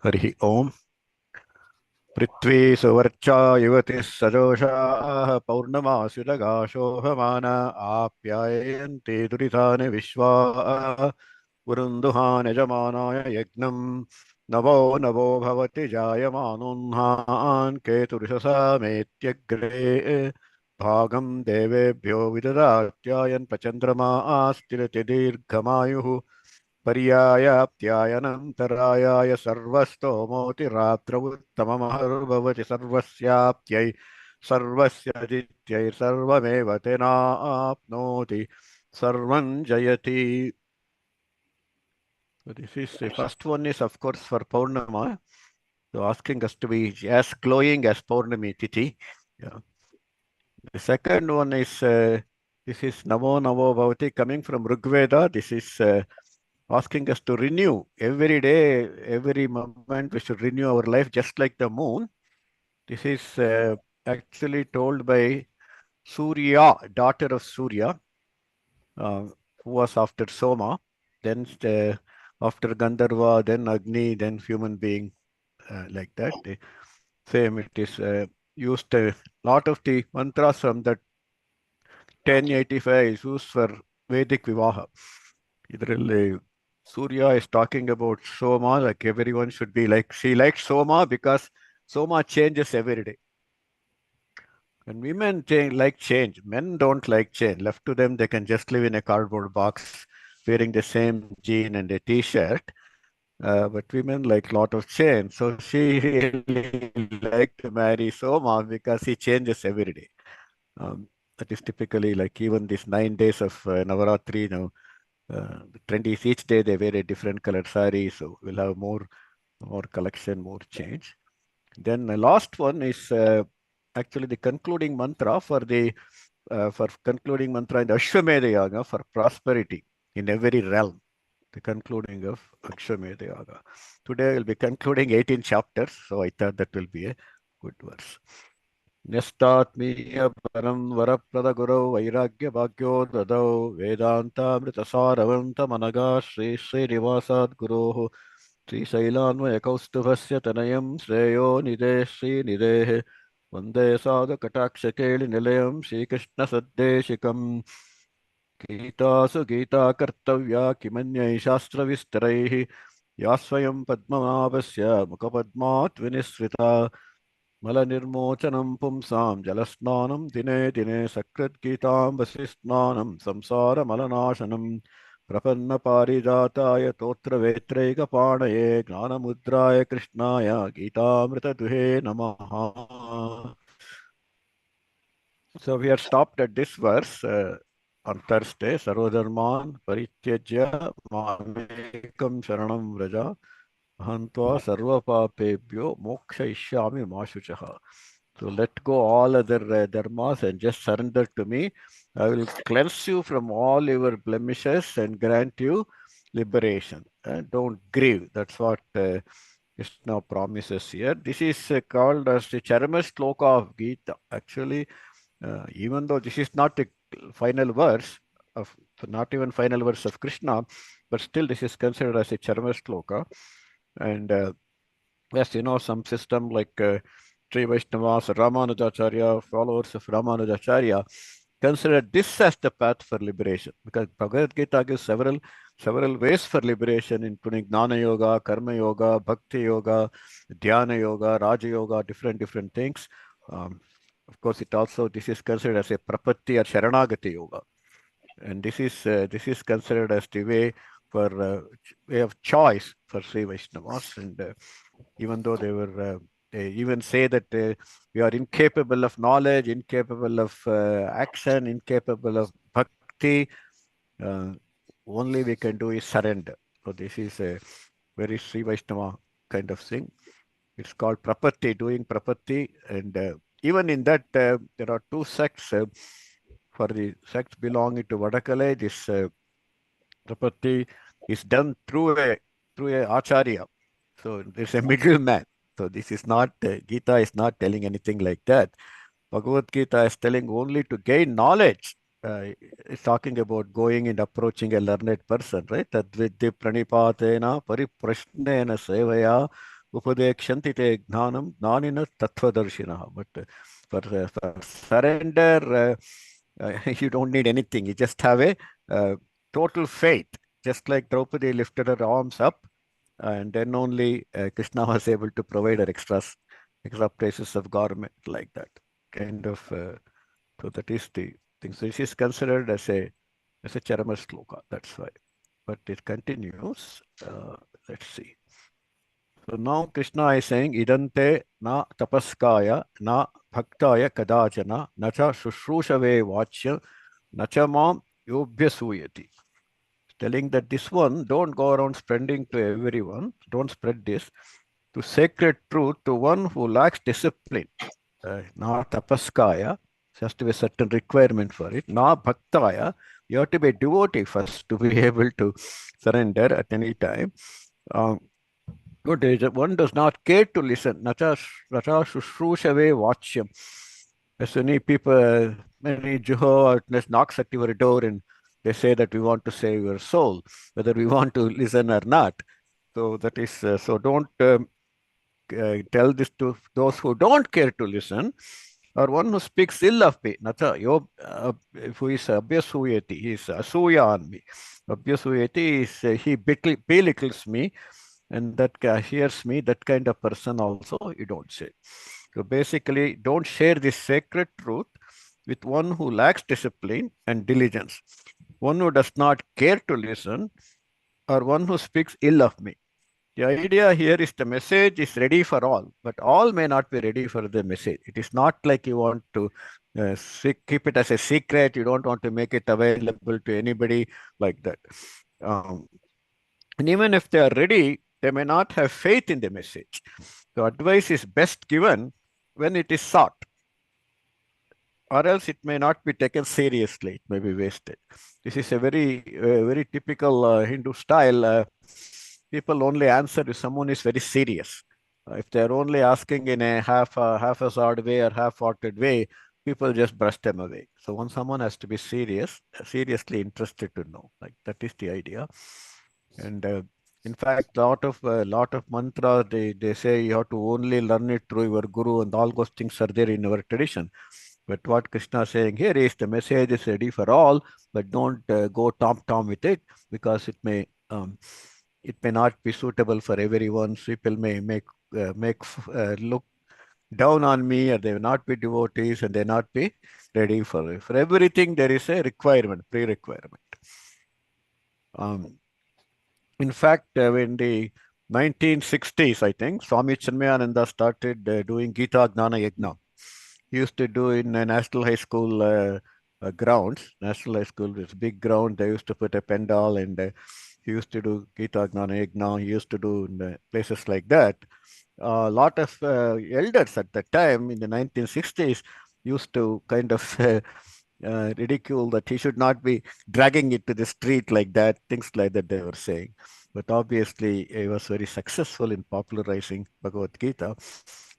हरि ओम। पृथ्वी सुवर्चा युवतिः सजोषाः पौर्णमासुरगाशोभमाना आप्यायन्ते दुरितानि विश्वाः पुरुन्दुहान् यजमानाय यज्ञम् नवो नवो भवति जायमानोन्हान् केतुर्षसामेत्यग्रे भागं देवेभ्यो विददात्यायन् प्रचन्द्रमास्तिरति दीर्घमायुः पर्यायाप्त्यायनन्तरायाय सर्वस्तोमोतिरात्रौ उत्तममहर्भवति सर्वस्याप्त्यै सर्वस्य सर्वमेव तेनाप्नोति सर्वं जयति. So this is the first one is of course for Purnama. So asking us to be as glowing as Purnami Tithi. Yeah. The second one is this is Namo Namo Bhavati coming from Rigveda. This is asking us to renew every day, every moment. We should renew our life just like the moon. This is actually told by Surya, daughter of Surya, who was after Soma, then after Gandharva, then Agni, then human being, like that. Same, it is used a lot of the mantras from that 1085 is used for Vedic Vivaha. ಇದರಲ್ಲಿ Surya is talking about Soma, like everyone should be like, she likes Soma because Soma changes every day. And women like change. Men don't like change. Left to them, they can just live in a cardboard box wearing the same jean and a t-shirt. But women like lot of change. So she really liked to marry Soma because he changes every day. That is typically like even these 9 days of Navaratri, the trend is each day they wear a different colored sari, so we'll have more collection, more change. Then the last one is actually the concluding mantra for concluding mantra in the Ashwamedha Yaga for prosperity in every realm. The concluding of Ashwamedha Yaga. Today we'll be concluding 18 chapters, so I thought that will be a good verse. न्यस्तात्मीय परं वरप्रदगुरौ वैराग्यभाग्यो ददौ वेदान्तामृतसारवन्तमनगा श्रीश्रीनिवासाद् गुरोः श्रीशैलान्वयकौस्तुभस्य तनयं श्रेयो निधे श्रीनिधेः वन्दे साधुकटाक्षकेलिनिलयं श्रीकृष्णसद्देशिकम् गीतासु गीताकर्तव्या किमन्यैः शास्त्रविस्तरैः या स्वयं पद्मनाभस्य मुखपद्मात् विनिसृता मलनिर्मोचनं पुंसां जलस्नानं दिने दिने सकृद्गीताम्बसि स्नानं संसारमलनाशनं प्रपन्नपारिजाताय तोत्रवेत्रैकपाणये ज्ञानमुद्राय कृष्णाय गीतामृतदुहे नमः. So we are stopped at this verse on Thursday. Sarvodharman Parityajya Mamekam Sharanam Vraja Ahantva Sarvapapebhyo Mokshayishyami Mashuchaha. So let go all other dharmas and just surrender to me. I will cleanse you from all your blemishes and grant you liberation. Don't grieve. That's what Krishna promises here. This is called as the Charama Shloka of Gita. Actually, even though this is not the final verse of, not even final verse of Krishna, but still this is considered as a Charama Shloka. And yes, some system like Sri Vaishnavas, Ramanujacharya, followers of Ramanujacharya, consider this as the path for liberation, because Bhagavad Gita gives several ways for liberation, including Gnana Yoga, Karma Yoga, Bhakti Yoga, Dhyana Yoga, Raja Yoga, different things. Of course, this is considered as a Prapatti or Sharanagati Yoga, and this is considered as the way way of choice for Sri Vaishnavas, and even though they even say that we are incapable of knowledge, incapable of action, incapable of bhakti, uh, only we can do is surrender. So this is a very Sri Vaishnava kind of thing. It's called prapatti, doing prapatti, and even in that there are two sects. For the sects belonging to Vadakale, this prapatti is done through a acharya. So there's a middleman. So this is not Gita is not telling anything like that. Bhagavad Gita is telling only to gain knowledge. It's talking about going and approaching a learned person, right? Tadvidya pranipatena pariprashnena sevaya upadekshanti te gnanam gnanina tattvadarshinaha. But for surrender, you don't need anything. You just have a total faith, just like Draupadi lifted her arms up, and then only Krishna was able to provide her extra places of garment like that. Kind of, so that is the thing. So this is considered as a Charama Shloka. That's why. But it continues. Let's see. So now Krishna is saying, Idante na tapaskaya na bhaktaya kadachana na cha shushrusave vachya na cha mam yobhyasuyati. Telling that this one, don't go around spreading to everyone, don't spread this, to sacred truth to one who lacks discipline. Na tapaskaya, has to be a certain requirement for it. Na bhaktaya, you have to be a devotee first to be able to surrender at any time. Um, Good is that one does not care to listen. Nacha shushrusave vachyam. As many people, many Jehovah Witness knocks at your door and they say that we want to save your soul, whether we want to listen or not. So that is so. Don't tell this to those who don't care to listen, or one who speaks ill of me. Nacha, who is abhyasuyati, he is asuya on me. Abhyasuyati is he belittles me, and that hears me, that kind of person also you don't say. So basically, don't share this sacred truth with one who lacks discipline and diligence, one who does not care to listen, or one who speaks ill of me. The idea here is the message is ready for all, but all may not be ready for the message. It is not like you want to keep it as a secret. You don't want to make it available to anybody like that. Um, and even if they are ready, they may not have faith in the message. So advice is best given when it is sought, or else it may not be taken seriously. It may be wasted. This is a very typical Hindu style. People only answer if someone is very serious. If they're only asking in a half-assed way or half-hearted way, people just brush them away. So when someone has to be serious, seriously interested to know, like that is the idea. And in fact, lot of mantras they say you have to only learn it through your guru, and all those things are there in our tradition. But what Krishna is saying here is the message is ready for all, but don't go tom with it, because it may not be suitable for everyone. People may make look down on me, or they will not be devotees, and they not be ready for everything. There is a requirement, pre-requirement. Um, in fact, in the 1960s, I think, Swami Chinmayananda started doing Gita Gnana Yajna. He used to do in a national high school grounds. National high school is big ground. They used to put a pendal, and he used to do Gita Gnana Yajna. He used to do in places like that. A lot of elders at that time in the 1960s used to kind of ridicule that he should not be dragging it to the street like that, things like that they were saying. But obviously, he was very successful in popularizing Bhagavad Gita,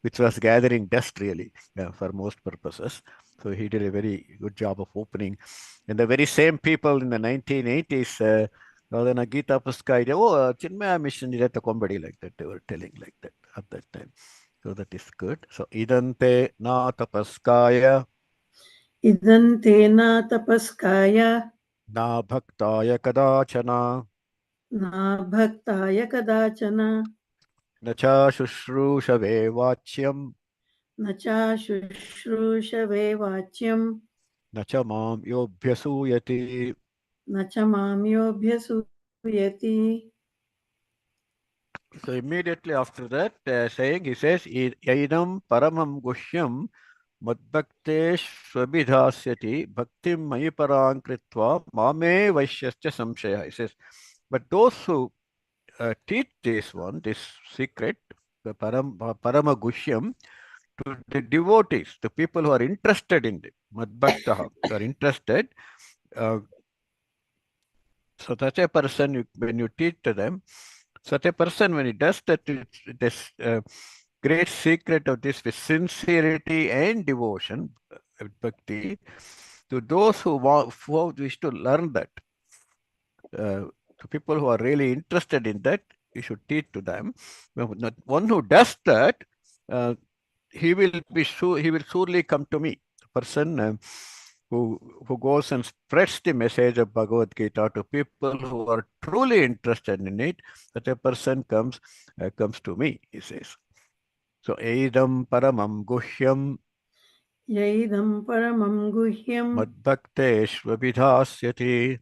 which was gathering dust really for most purposes. So he did a very good job of opening. And the very same people in the 1980s, the Gita Puska, Chinmaya mission is at the Kombadi like that. They were telling like that at that time. So that is good. So idante na tapaskaya इदन्तेन तपस्काय na bhaktaya kadachana न भक्ताय कदाचन na cha shushrushave vachyam न चाशुश्रूषवे वाच्यं na cha mam yobhyasuyati. न च माम्योऽभ्यसूयति. So immediately after that, saying, he says, Yaidam paramam gushyam madbhaktesh swabhidhasyati bhaktim mayi parang kritva mame vaishyascha samshaya. He says, but those who teach this one, this secret, the parama gushyam, to the devotees, to people who are interested in it, madbhaktaha, who are interested, uh, so such a person, when you teach to them, such a person, when he does that, this great secret of this with sincerity and devotion, bhakti, to those who wish to learn that, to people who are really interested in that, You should teach to them. One who does that, uh, he will surely come to me. The person who goes and spreads the message of Bhagavad Gita to people who are truly interested in it, that a person comes to me, he says. So Edam Paramam Guhyam यैदं परमं गुह्यं Madbhakteshvabhidhasyati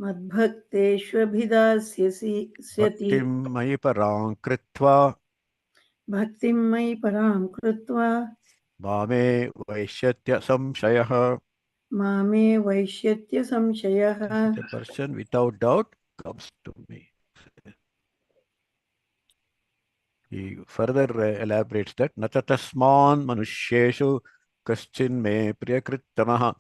मद्भक्तेष्वभिधास्यसि Bhaktim Mayi Parang Kritva भक्तिं मयि परां कृत्वा Mame Vaishyatya Samshayah. मामे वैश्यत्य संशयः. The person without doubt comes to me. He further elaborates that Natatasman Manusheshu Kaschin me Priyakritamaha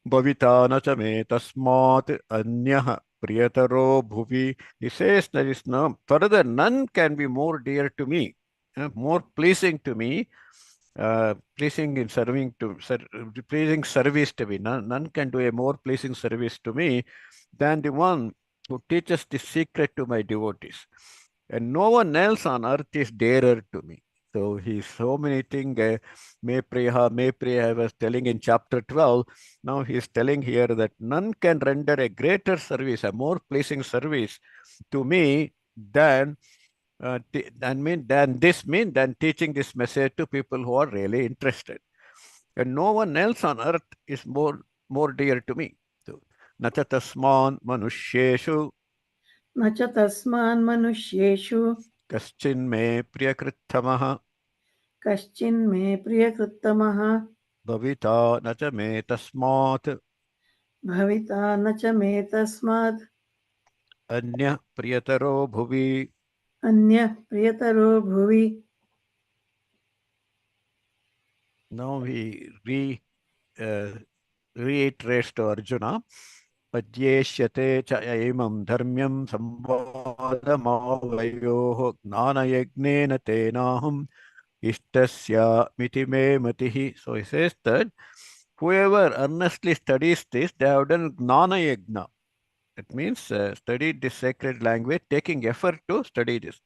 Bhavita Nacha me Tasmat Anyaha Priyataro Bhuvi. He says there is no further, none can be more dear to me, more pleasing to me, pleasing in serving to pleasing service to me. None can do a more pleasing service to me than the one who teaches the secret to my devotees. And no one else on earth is dearer to me. So he's so many things. May Priya, I was telling in chapter 12. Now he's telling here that none can render a greater service, a more pleasing service to me than than teaching this message to people who are really interested. And no one else on earth is more dear to me. So, Nacha tasman manusheshu न च तस्मान् मनुष्येषु kaschin me priyakritamaha कश्चिन्मे प्रियकृत्तमः bhavita nacha me tasmat भविता न च मे तस्मात् anya priyataro bhuvi. अन्यः प्रियतरो भुवि. Now he uh, reiterates to Arjuna, Padyeshyate cha imam dharmyam samvadamavayoho gnanayagnena tenaham ishtasya miti me matihi. So he says that whoever earnestly studies this, they have done gnana yagna. It means studied this sacred language, taking effort to study this.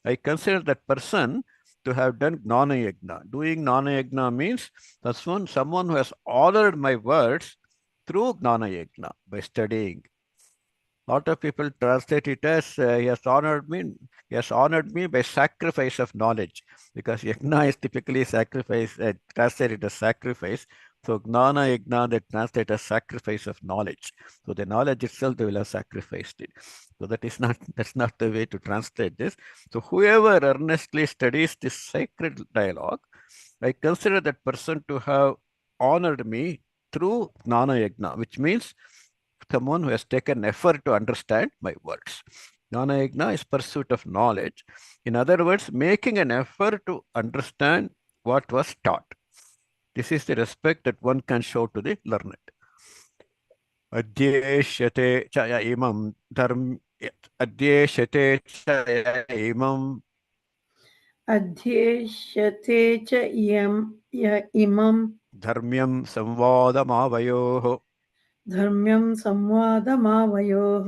I consider that person to have done gnana yagna. Doing gnana yagna means someone who has honored my words through gnana yagna by studying. A lot of people translate it as he has honored me by sacrifice of knowledge, because yajna is typically sacrifice, translated as sacrifice. So gnana yajna, they translate as sacrifice of knowledge. So the knowledge itself, they will have sacrificed it. So that's not the way to translate this. So whoever earnestly studies this sacred dialogue, I consider that person to have honored me through gnana yajna, which means someone who has taken effort to understand my words. Jnana yajna is pursuit of knowledge. In other words, making an effort to understand what was taught. This is the respect that one can show to the learned. Adyeshyate chaya imam dharm adyeshyate chaya imam अध्येष्यते च इमं dharmyam samvadamavayoho धर्म्यं संवादमावयोः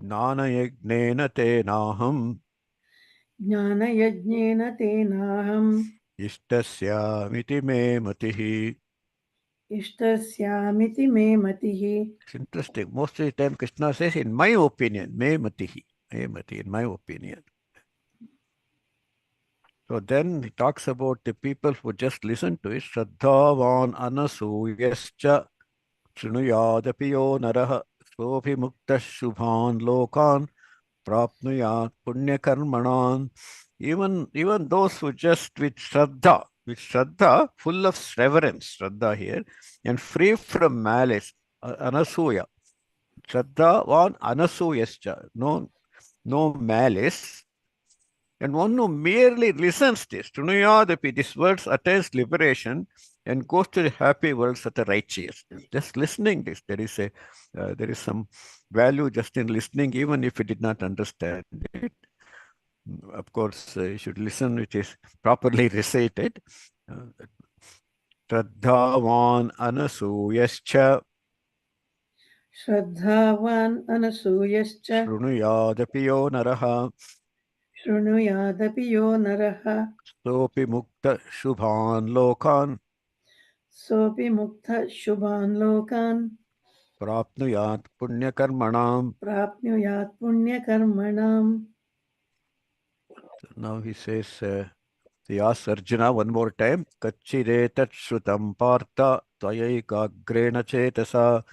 gnana yagnena tenaham ज्ञानयज्ञेन तेनाहम् ishtasyamiti me matihi. इष्टस्यामिति मे मतिः. It's interesting. Most of the time, Krishna says, in my opinion, me matihi, me mati, in my opinion. So then he talks about the people who just listen to it. Shraddhavan anasuyascha shrunuyadapi yo naraha sopi mukta shubhan lokan prapnuyat punya karmanan. Even those who just with shraddha, full of reverence, shraddha here, and free from malice, anasuya. Shraddhavan anasuyascha, no malice, and one who merely listens this, Tunuyadapi, this words attains liberation and goes to the happy worlds of the righteous. Just listening this, there is some value just in listening, even if you did not understand it. Of course, you should listen, which is properly recited. Shraddhavan anasuyascha श्रद्धावान् अनसूयश्च Shrunuyadapi yo naraha. शृणुयादपि यो नरः सोऽपि मुक्तशुभान् लोकान् सोऽपि मुक्तः शुभान् लोकान् प्राप्नुयात् पुण्यकर्मणाम्. प्राप्नुयात् पुण्यकर्मणाम्. Now he says, he asks Arjuna one more time, Kachiretat Shrutam Partha Tvayaiकाग्रेण चेतसा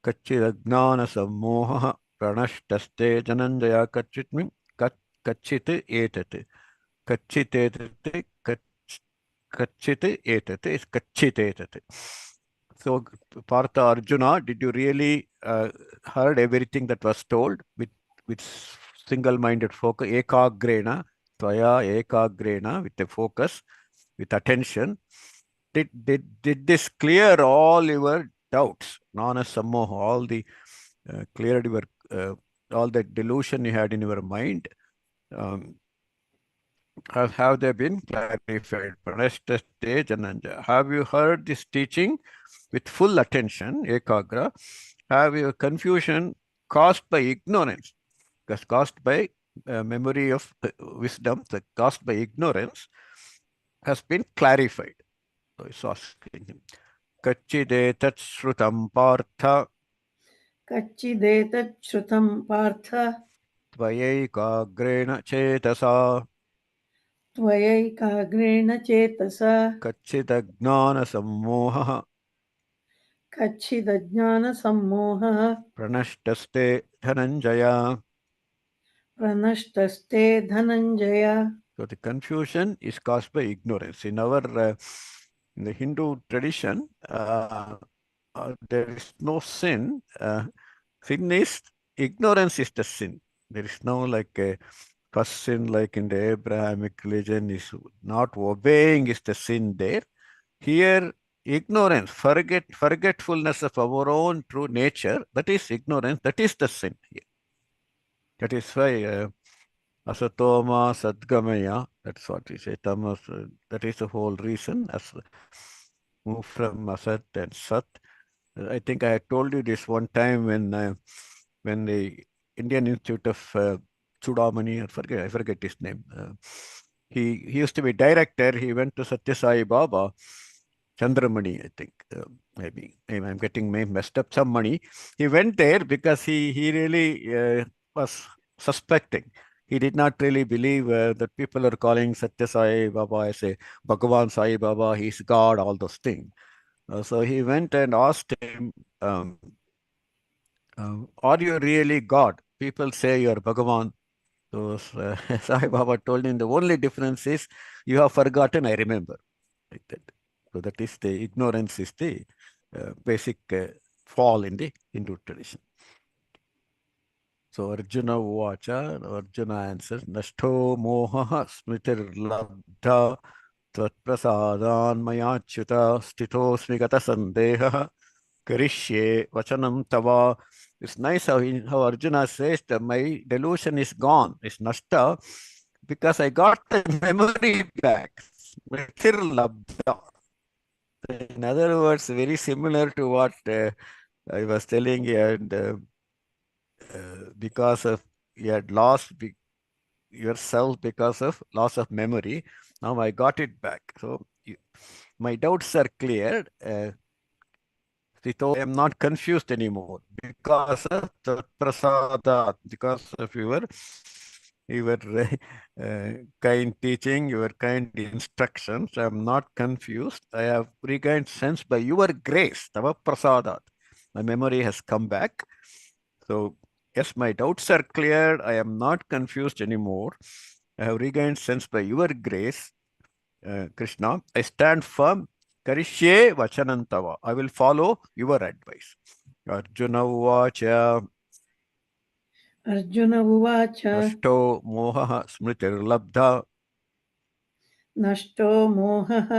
कच्चिदज्ञान सम्मोहः प्रणष्टस्ते धनञ्जय कच्चित् एतत् कच्चित् एतत् is कच्चित् एतत्. So Partha, Arjuna, did you really heard everything that was told with single-minded focus? Ekagrena, tvaya ekagrena, with a focus, with attention. Did this clear all your doubts? Nana sammoha, all the cleared your all the delusion you had in your mind. Um, have they been clarified? Pranashta stage Ananja. Have you heard this teaching with full attention, ekagra? Have your confusion caused by ignorance, caused by memory of wisdom, caused by ignorance, has been clarified? So it's asking him. Kachidetat shrutam partha कच्चिदेतत् श्रुतं पार्थ tvayaiकाग्रेण चेतसा त्वयैकाग्रेण चेतसा कच्चिदज्ञानसम्मोहः कच्चिदज्ञानसम्मोहः प्रणष्टस्ते Dhananjay. प्रनष्टस्ते Dhananjay. So the confusion is caused by ignorance. In the Hindu tradition, there is no sin. Sin is ignorance is the sin. There is no like a first sin like in the Abrahamic religion is not obeying is the sin there. Here, ignorance, forgetfulness of our own true nature, that is ignorance, that is the sin here. That is why asatoma sadgamaya, that's what we say, tamas, that is the whole reason, as move from asat and sat. I think I had told you this one time when the Indian Institute of Chudamani, I forget his name. He used to be director. He went to Satya Sai Baba, Chandramani, I think. Maybe I'm getting messed up some money. He went there because he really was suspecting. He did not really believe that people are calling Satya Sai Baba as a Bhagavan Sai Baba, he's God, all those things. So he went and asked him, are you really God? People say you're Bhagavan. So Sai Baba told him the only difference is you have forgotten, I remember. Like that. So that is the ignorance is the basic fall in the Hindu tradition. So Arjuna Uvacha, Arjuna answers, Nashto Moha Smritir Labdha Tvatprasadan Mayachyuta Stitosmi Gata Sandeha Karishye Vachanam Tava. It's nice how Arjuna says that my delusion is gone, it's nashta, because I got the memory back. Smritir Labdha. In other words, very similar to what I was telling you, and because of you had lost yourself because of loss of memory. Now I got it back. So my doubts are cleared. I am not confused anymore because of the prasada, because of your kind teaching, your kind instructions. I am not confused. I have regained sense by your grace, tava prasadat. My memory has come back. So yes, my doubts are cleared. I am not confused anymore. I have regained sense by your grace, Krishna. I stand firm. Karishye vachanantava. I will follow your advice. Arjuna uvacha Arjun उवाच नष्टो मोहः स्मृतिर्लब्धा नष्टो मोहः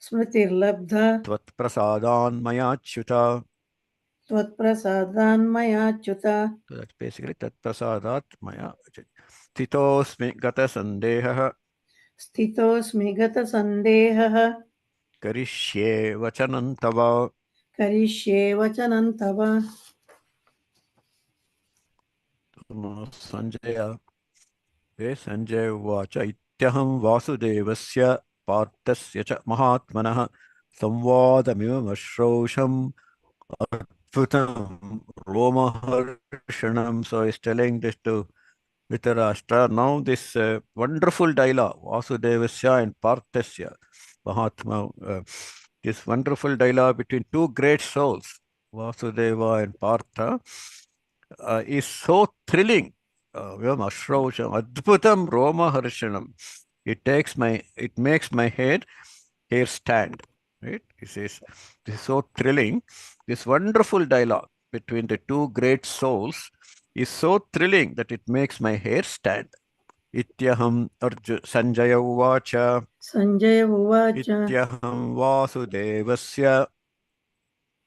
स्मृतिर्लब्धा त्वत्प्रसादान्मयाच्युता. त्वत्प्रसादान्मयाच्युत. So that's basically तत्प्रसादात् मया स्थितोऽस्मि गतसन्देहः स्थितोऽस्मि गतसन्देहः करिष्ये वचनं तव. करिष्ये वचनं तव. Sanjaya हे सञ्जय उवाच इत्यहं वासुदेवस्य पार्थस्य च महात्मनः संवादमिममश्रौषम् अद्भुतं रोमहर्षणं. So he's telling this to Dhritarashtra. Now this wonderful dialogue, Vasudevasya and Parthasya, Mahatma, this wonderful dialogue between two great souls, Vasudeva and Partha, is so thrilling. Ashrosham, Adbhutam Roma Harshanam. It makes my hair stand. Right? This is so thrilling. This wonderful dialogue between the two great souls is so thrilling that it makes my hair stand. Ityaham Sanjaya Uvacha. Sanjay उवाच Ityaham Vasudevasya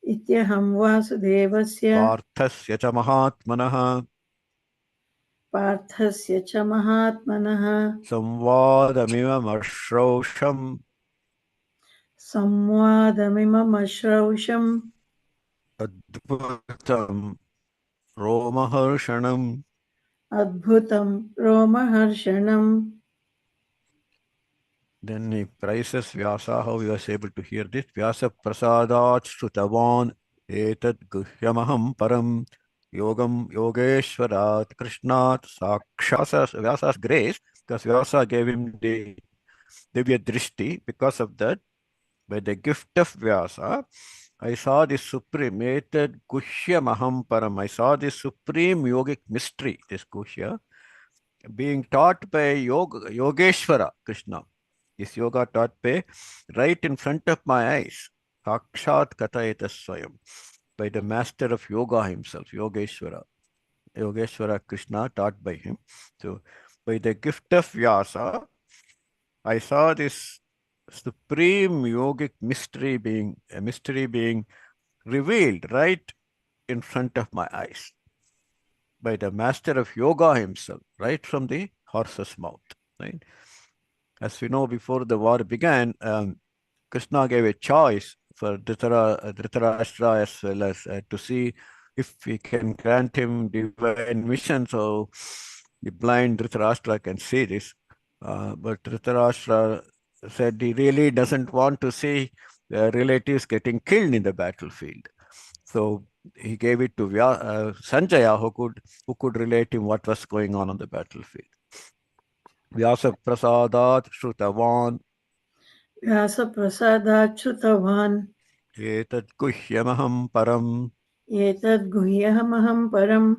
इत्यहं वासुदेवस्य Parthasya cha Mahatmanah पार्थस्य च महात्मनः Samvadamimam Ashrosham संवादमिममश्रौषम् Adbhutam Romaharshanam. अद्भुतं रोमहर्षणम्. Then he praises Vyasa, how he was able to hear this. Vyasa prasadat shrutavan etad guhyamaham param yogam yogeshwarat krishnat sakshat. Vyasa's grace, because Vyasa gave him the Divya Drishti. Because of that, by the gift of Vyasa, I saw the supreme etad guhyamaham param. I saw the supreme yogic mystery, this Guhya, being taught by Yogeshwara Krishna. This yoga taught by right in front of my eyes. Sakshat Katayata Swayam. By the master of yoga himself, Yogeshwara. Yogeshwara Krishna taught by him. So by the gift of Vyasa, I saw this supreme yogic mystery being revealed right in front of my eyes by the master of yoga himself, right from the horse's mouth. Right? As we know, before the war began, Krishna gave a choice for Dhritarashtra as well as to see if he can grant him divine vision, so the blind Dhritarashtra can see this. But Dhritarashtra said he really doesn't want to see relatives getting killed in the battlefield. So he gave it to Sanjaya, who could relate him what was going on the battlefield. Vyasa Prasadat Shrutavan व्यासप्रसादात् श्रुतवान् Etat Guhyamaham Param एतद्गुह्यमहं परं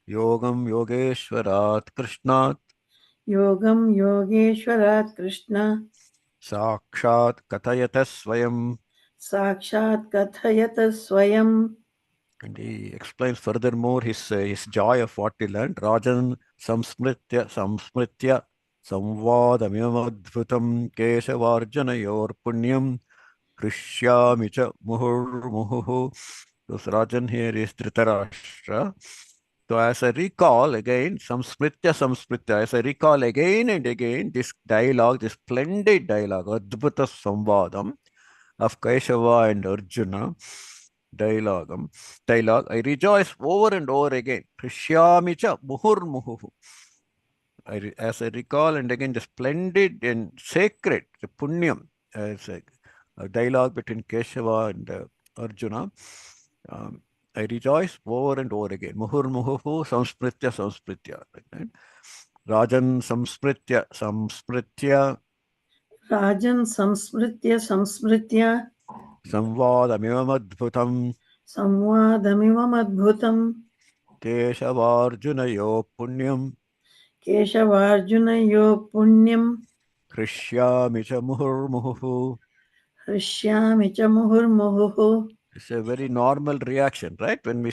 Yogam Yogeshwarat Krishnat योगं योगेश्वरात् Krishna Sakshat Katayata Swayam. साक्षात् कथयत स्वयं. And he explains furthermore his joy of what he learned. Rajan Samsmritya Samvadamyamadbhutam Keshavarjanayor Punyam Krishyami cha Muhurmuhu. So Rajan here is Dhritarashtra. So as I recall again, Samsmritya, as I recall again and again this dialogue, this splendid dialogue, Adbhuta Samvadam of Keshava and Arjuna, dialogue, I rejoice over and over again. Krishyami cha Muhurmuhu. As I recall and again the splendid and sacred, the Punyam, as a dialogue between Keshava and Arjuna. I rejoice over and over again. Muhurmuhu samspritya samspritya. Right? Rajan samspritya राजन् संस्मृत्य संस्मृत्य संवादमिममद्भुतं संवादमिममद्भुतं केशवार्जुनयोः पुण्यं केशवार्जुनयोः पुण्यं हृष्यामि च मुहुर्मुहुः. हृष्यामि च मुहुर्मुहुः. It's a very normal reaction, right? When we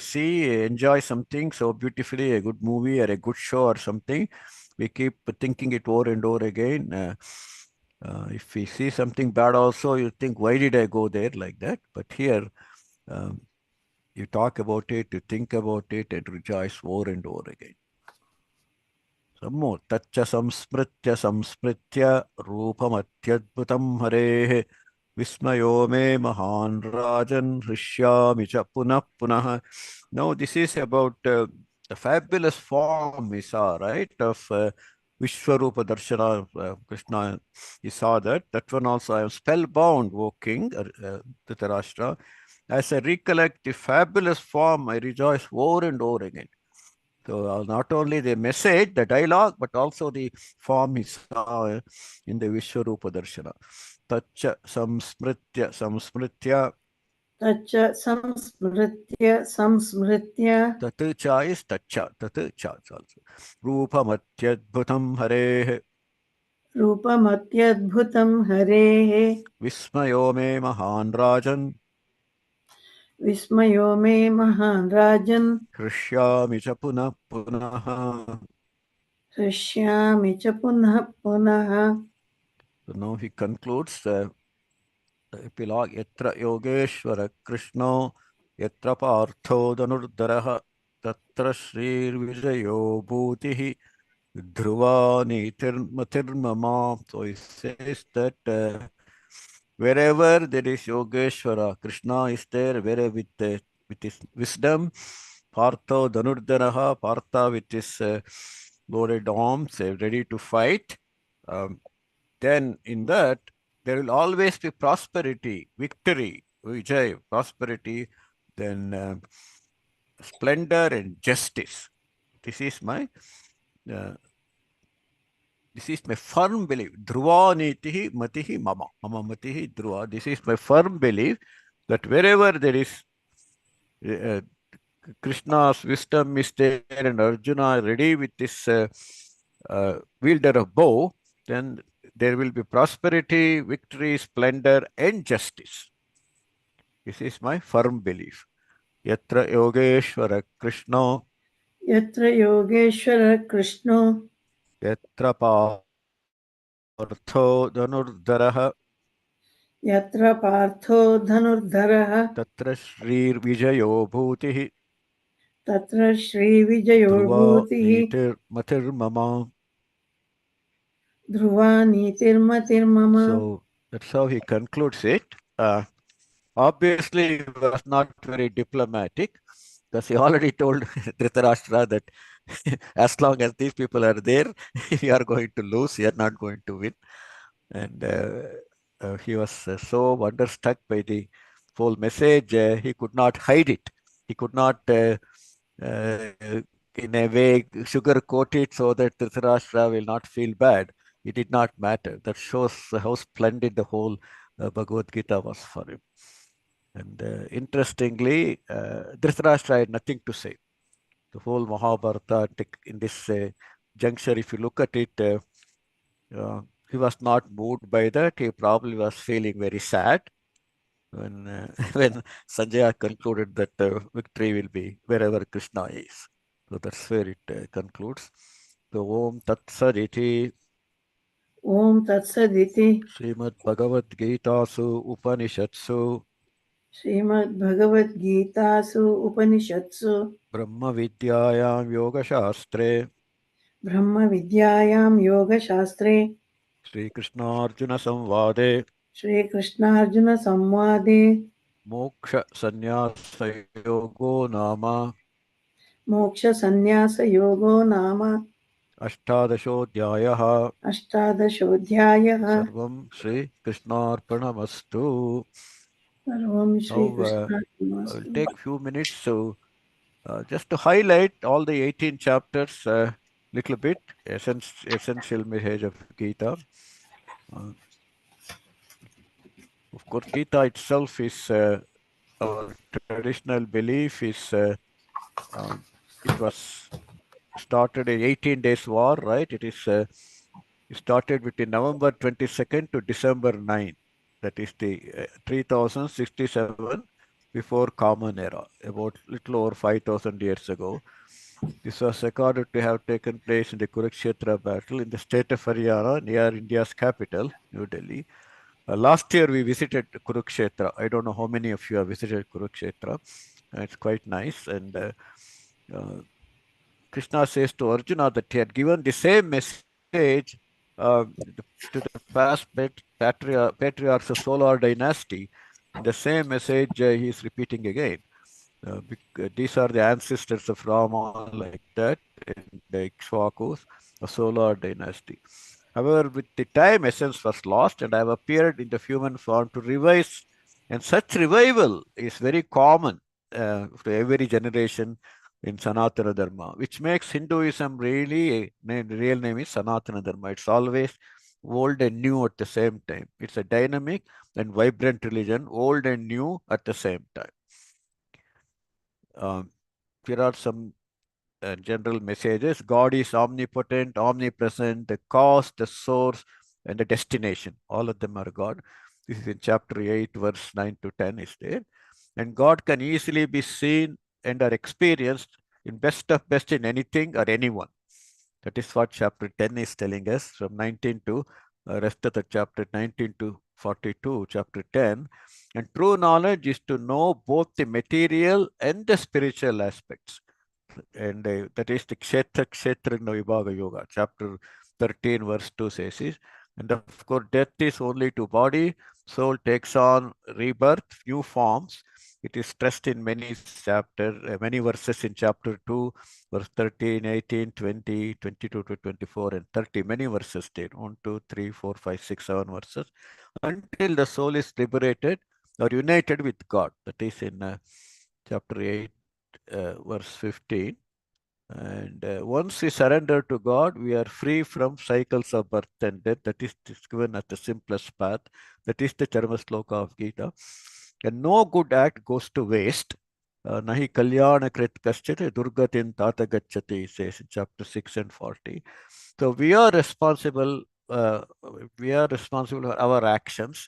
enjoy something so beautifully, a good movie or a good show or something, we keep thinking it over and over again. If we see something bad also, you think, why did I go there like that? But here, um, you talk about it, you think about it, and rejoice over and over again. Some more. Tacha samspritya rupamatyadbhutam harehe vismayo me mahan rajan hrishyami cha punah punah. Now this is about the fabulous form we saw, right, of Vishwarupa Darshana Krishna, he saw that. That one also I am spellbound, O king, Dhritarashtra. As I recollect the fabulous form, I rejoice over and over again. So not only the message, the dialogue, but also the form he saw in the Vishwarupa Darshana. Tacha samsmritya samsmritya. तच्च संस्मृत्य Tat cha is tacha. Tat cha also. Rupamathyadbhutam harehe. रूपमत्यद्भुतं हरेः Vismayo me mahan rajan. विस्मयो मे महान् राजन् Hrishyami cha punah punah. हृष्यामि च पुनः पुनः. So now he concludes the epilogue. Yatra Yogeshwara Krishno Yatra Partho Dhanurdharaha Tatra Srir Vijayo Bhutihi Dhruva Nitirmatirmama. So he says that wherever there is Yogeshwara, Krishna is there, wherever with his wisdom, Partho Dhanurdharaha, Partha with his loaded arms, ready to fight. Um, then in that there will always be prosperity, victory, vijay, prosperity, then splendor and justice. This is my uh, this is my firm belief. Dhruva nitihi matihi mama. Mama matihi dhruva. This is my firm belief that wherever there is uh, Krishna's wisdom is there and Arjuna ready with this wielder of bow, then there will be prosperity, victory, splendor, and justice. This is my firm belief. Yatra Yogeshwara Krishna, यत्र योगेश्वर कृष्णो Yatra Partho Dhanurdharaha, यत्र Partho धनुर्धरः Tatra Shrir Vijayo Bhutihi, तत्र श्रीविजयो Dhruva भूतिः Nitir Matir Mama. Dhruva नीतिर्मतिर्मम. So that's how he concludes it. Obviously, he was not very diplomatic because he already told Dhritarashtra that as long as these people are there, we are going to lose, we are not going to win. And he was so wonderstruck by the whole message, he could not hide it. He could not, in a way, sugarcoat it so that Dhritarashtra will not feel bad. It did not matter. That shows how splendid the whole Bhagavad Gita was for him. And interestingly, Dhritarashtra had nothing to say. The whole Mahabharata in this juncture, if you look at it, he was not moved by that. He probably was feeling very sad when when Sanjaya concluded that victory will be wherever Krishna is. So that's where it concludes. So Om Tat Saditi ॐ तत्सदिति Srimad Bhagavad Gita Su Upanishatsu श्रीमद्भगवद्गीतासु उपनिषत्सु Brahma Vidyayam Yoga Shastre ब्रह्मविद्यायां योगशास्त्रे Sri Krishna Arjuna Samvade श्रीकृष्णार्जुनसंवादे Moksha Sannyasa Yogo Nama मोक्षसन्न्यासयोगो नाम Ashtadashodhyayah अष्टादशोऽध्यायः. Sarvam Sri Krishnarpanamastu. सर्वं Now I'll श्रीकृष्णार्पणमस्तु. take few minutes to just to highlight all the 18 chapters little bit, essential message of Gita. Uh, of course, Gita itself is our traditional belief is it was started in 18 days war, right? It started between November 22nd to December 9. That is the 3067 before Common Era, about little over 5,000 years ago. This was recorded to have taken place in the Kurukshetra battle in the state of Haryana near India's capital, New Delhi. Last year we visited Kurukshetra. I don't know how many of you have visited Kurukshetra. It's quite nice. And uh, Krishna says to Arjuna that he had given the same message to the past patriarchs of Solar dynasty. The same message he is repeating again. These are the ancestors of Rama, like that, and the Ikshvakus. a solar dynasty. However, with the time, essence was lost, and I have appeared in the human form to revise. And such revival is very common to every generation in Sanatana Dharma, which makes Hinduism really, the real name is Sanatana Dharma. It's always old and new at the same time. It's a dynamic and vibrant religion, old and new at the same time. Um, here are some general messages. God is omnipotent, omnipresent, the cause, the source, and the destination. All of them are God. This is in chapter 8, verse 9 to 10 is there. And God can easily be seen and are experienced in best of best in anything or anyone. That is what chapter 10 is telling us from 19 to rest of the chapter 19 to 42, chapter 10. And true knowledge is to know both the material and the spiritual aspects. And that is the Kshetra Vibhaga Yoga, chapter 13, verse 2 says is. And of course, death is only to body, soul takes on rebirth, new forms. It is stressed in many chapters, many verses in chapter 2, verse 13, 18, 20, 22 to 24, and 30. Many verses there, 1, 2, 3, 4, 5, 6, 7 verses, until the soul is liberated or united with God. That is in chapter 8, verse 15. And once we surrender to God, we are free from cycles of birth and death. That is given as the simplest path. That is the Charma Sloka of Gita. And no good act goes to waste. Nahi kalyana krit kaschate durgatin tata gacchati, says in chapter 6 and 40. So uh, we are responsible for our actions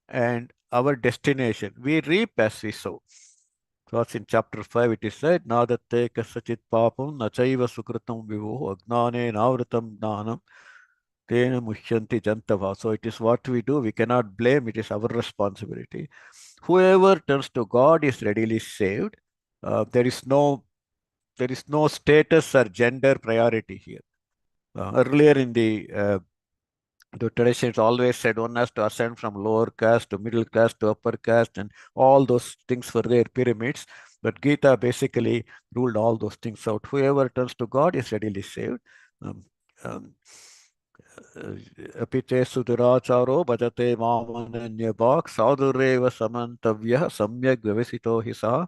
and our destination. We reap as we sow. So in chapter 5 it is said, Nadate kasachit papam nachaiva sukritam vivo agnane navritam jnanam tena mushyanti jantava. So it is what we do. We cannot blame. It is our responsibility. Whoever turns to God is readily saved. There is no status or gender priority here. Earlier in the tradition is always said one has to ascend from lower caste to middle caste to upper caste, and all those things were there, pyramids. But Gita basically ruled all those things out. Whoever turns to God is readily saved. Um, um, Apite suduracharo bhajate mamananyabhak sadhureva samantavyah samyak vyavasito hi saha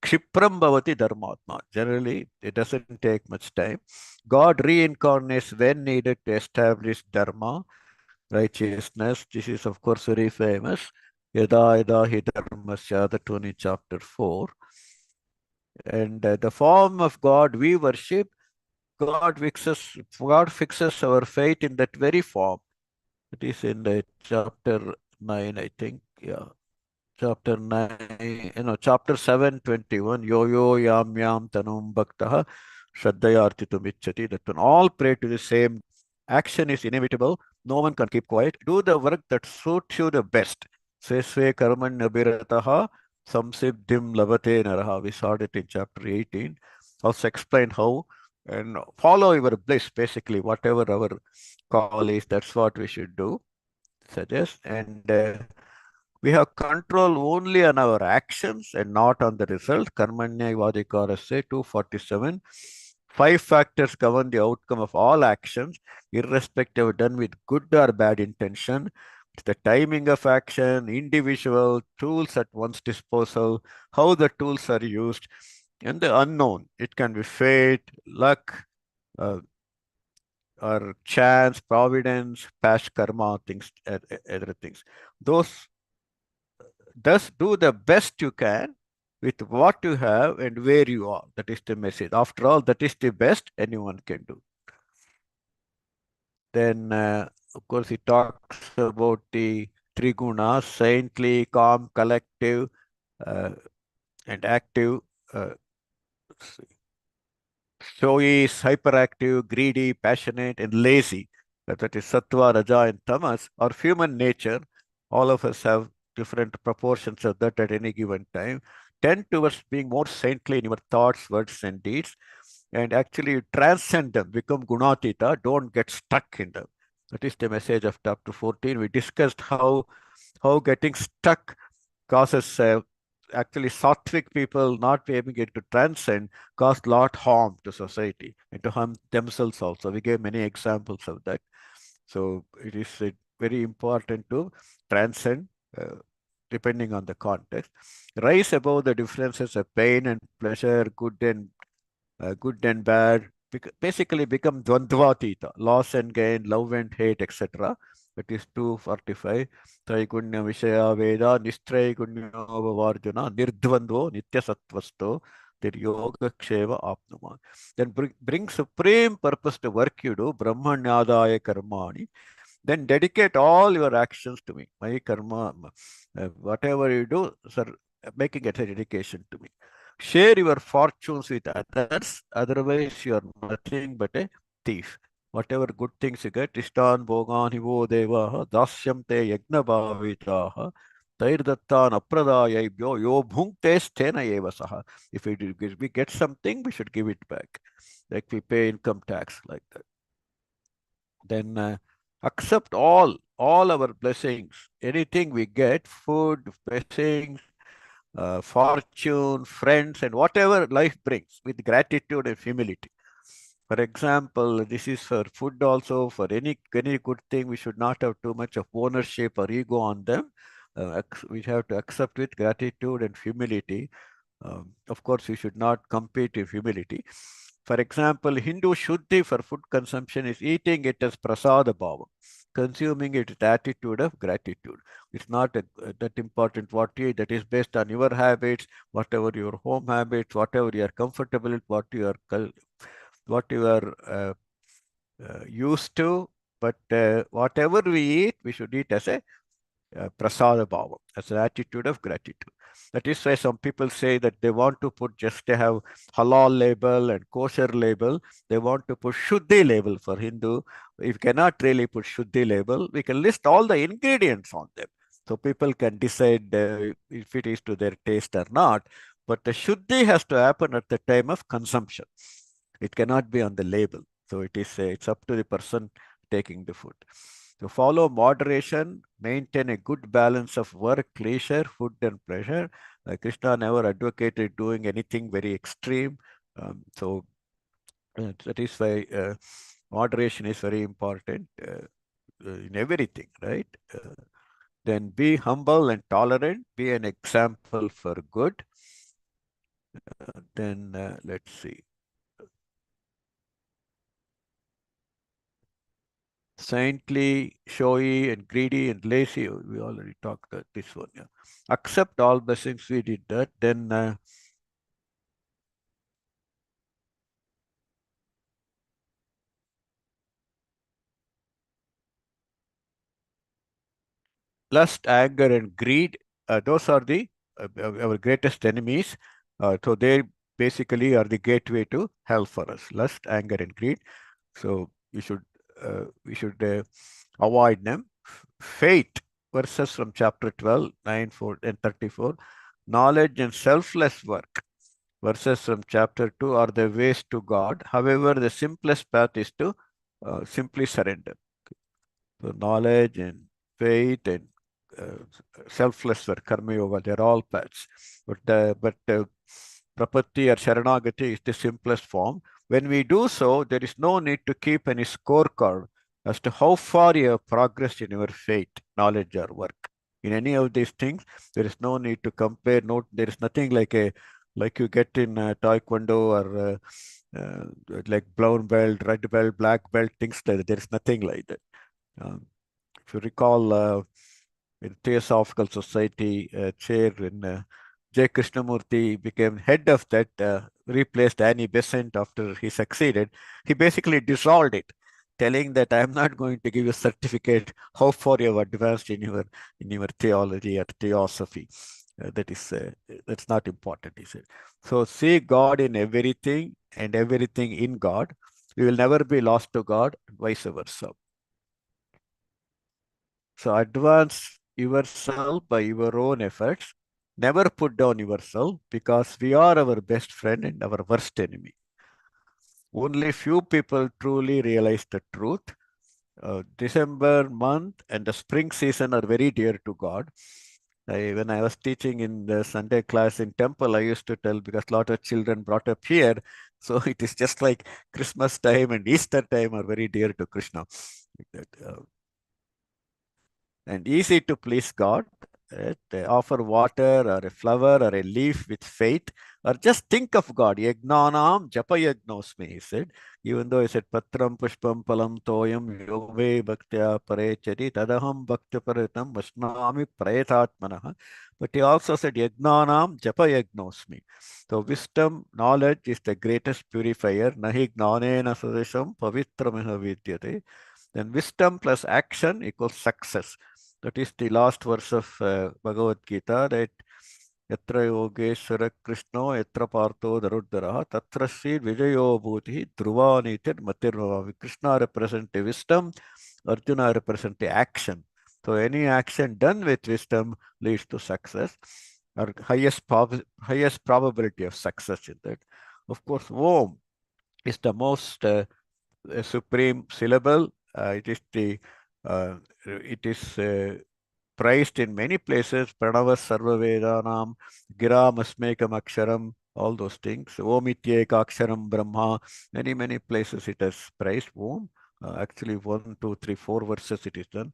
kshipram bhavati dharmatma. Generally, it doesn't take much time. God reincarnates when needed to establish dharma, righteousness. This is, of course, very famous. Yada yada hi dharmasya, that one in chapter 4. And the form of God we worship, God fixes our faith in that very form. It is in the chapter 9, I think. Yeah. Chapter 9, chapter 7, 21. Yo yo yam yam tanum bhaktaha shraddhaya artitum ichchati. That one. All pray to the same. Action is inevitable. No one can keep quiet. Do the work that suits you the best. Svesve karmanyabhirataha samsiddhim lavate naraha. We saw it in chapter 18. Also explain how, and follow your bliss, basically, whatever our call is, that's what we should do, suggest. And we have control only on our actions and not on the result. Karmanya Vadikara 247. Five factors govern the outcome of all actions, irrespective of done with good or bad intention. It's the timing of action, individual, tools at one's disposal, how the tools are used, and the unknown. It can be fate, luck, uh, or chance, providence, past karma, things, other things. Those Thus, do the best you can with what you have and where you are. That is the message. After all, that is the best anyone can do. Then, of course, he talks about the three gunas: saintly, calm, collective, uh, and active. Uh, So he is hyperactive, greedy, passionate, and lazy. That is sattva, raja, and tamas, or human nature. All of us have different proportions of that at any given time. Tend towards being more saintly in your thoughts, words, and deeds. And actually transcend them, become gunatita, don't get stuck in them. That is the message of chapter 14. We discussed how getting stuck causes actually sattvic people not being able to transcend cause lot harm to society and to harm themselves also. We gave many examples of that. So it is very important to transcend uh, depending on the context. Rise above the differences of pain and pleasure, good and bad, basically become dvandvatita, loss and gain, love and hate, etc. That is 245. Traigunya Vishaya Veda, Nistraigunyo Varjuna, Nirdvandvo, Nitya Sattvasto, Yoga Ksheva Apnuma. Then bring supreme purpose to work you do, Brahmanyadaya Karmani. Then dedicate all your actions to me. My karma, whatever you do, sir, making it a dedication to me. Share your fortunes with others, otherwise you are nothing but a thief. Whatever good things you get, Ishtan Bhogan Hivo Deva, Dasyam Te Yagna Bhavitaha, Tair Dattan Apradayabhyo, Yo Bhunkte Stena Eva Saha. If we get something, we should give it back. Like we pay income tax like that. Then accept all our blessings. Anything we get, food, blessings, fortune, friends, and whatever life brings with gratitude and humility. For example, this is for food also. For any good thing, we should not have too much of ownership or ego on them. We have to accept with gratitude and humility. Of course, we should not compete with humility. For example, Hindu Shuddhi for food consumption is eating it as prasada bhava, consuming it with attitude of gratitude. It's not that important what you eat. That is based on your habits, whatever your home habits, whatever you are comfortable with, what you are used to. But whatever we eat, we should eat as a prasada bhava, as an attitude of gratitude. That is why some people say that they want to put just to have halal label and kosher label. They want to put shuddhi label for Hindu. If you cannot really put shuddhi label, we can list all the ingredients on them. So people can decide if it is to their taste or not. But the shuddhi has to happen at the time of consumption. It cannot be on the label. So it's up to the person taking the food. To follow moderation, maintain a good balance of work, leisure, food, and pleasure. Krishna never advocated doing anything very extreme. That is why moderation is very important in everything, right? Then be humble and tolerant, be an example for good. Then let's see. Saintly, showy, and greedy and lazy. We already talked about this one. Yeah. Accept all blessings. We did that. Then lust, anger, and greed. Those are the our greatest enemies. So they basically are the gateway to hell for us. Lust, anger, and greed. So we should avoid them. Faith, verses from chapter 12, 9, 4, and 34. Knowledge and selfless work, verses from chapter 2, are the ways to God. However, the simplest path is to simply surrender. So knowledge and faith and uh, selfless work, karma yoga, they're all paths. But prapatti or sharanagati is the simplest form. When we do so, there is no need to keep any scorecard as to how far you have progressed in your faith, knowledge, or work. In any of these things, there is no need to compare. No, there is nothing like you get in taekwondo or like brown belt, red belt, black belt, things like that. There is nothing like that. Um, if you recall, in Theosophical Society chair in J. Krishnamurti became head of that, replaced Annie Besant after he succeeded. He basically dissolved it, telling that I am not going to give you a certificate how far you have advanced in your theology or theosophy. That's not important, he said. So see God in everything and everything in God. We will never be lost to God, and vice versa. So advance yourself by your own efforts. Never put down yourself because we are our best friend and our worst enemy. Only few people truly realize the truth. December month and the spring season are very dear to God. When I was teaching in the Sunday class in temple, I used to tell because a lot of children brought up here, so it is just like Christmas time and Easter time are very dear to Krishna. And easy to please God. They offer water or a flower or a leaf with faith, or just think of God. Yagnanam japa yagnosmi, he said. Even though he said patram pushpam palam toyam yove bhaktya parechari tadaham bhakti paritam vasnami prayetatmanah. But he also said yagnanam japa yagnosmi. So wisdom, knowledge is the greatest purifier. Nahi gnanena sadisham pavitramiha vidyate. Then wisdom plus action equals success. That is the last verse of Bhagavad Gita, that Yatra Yogeshwara Krishno Yatra Partho Daruddara Tatra Sri Vijayo Bhuti Dhruva Nitir Matirvava. Krishna represents the wisdom, Arjuna represents the action. So any action done with wisdom leads to success, or highest probability of success in that. Of course, Om is the most a supreme syllable. It is praised in many places. Pranava Sarva Vedanam, Giram Asmekam Aksharam, all those things. Om Ityeka Aksharam Brahma. Many places it has praised Om. Actually, 1, 2, 3, 4 verses it is done.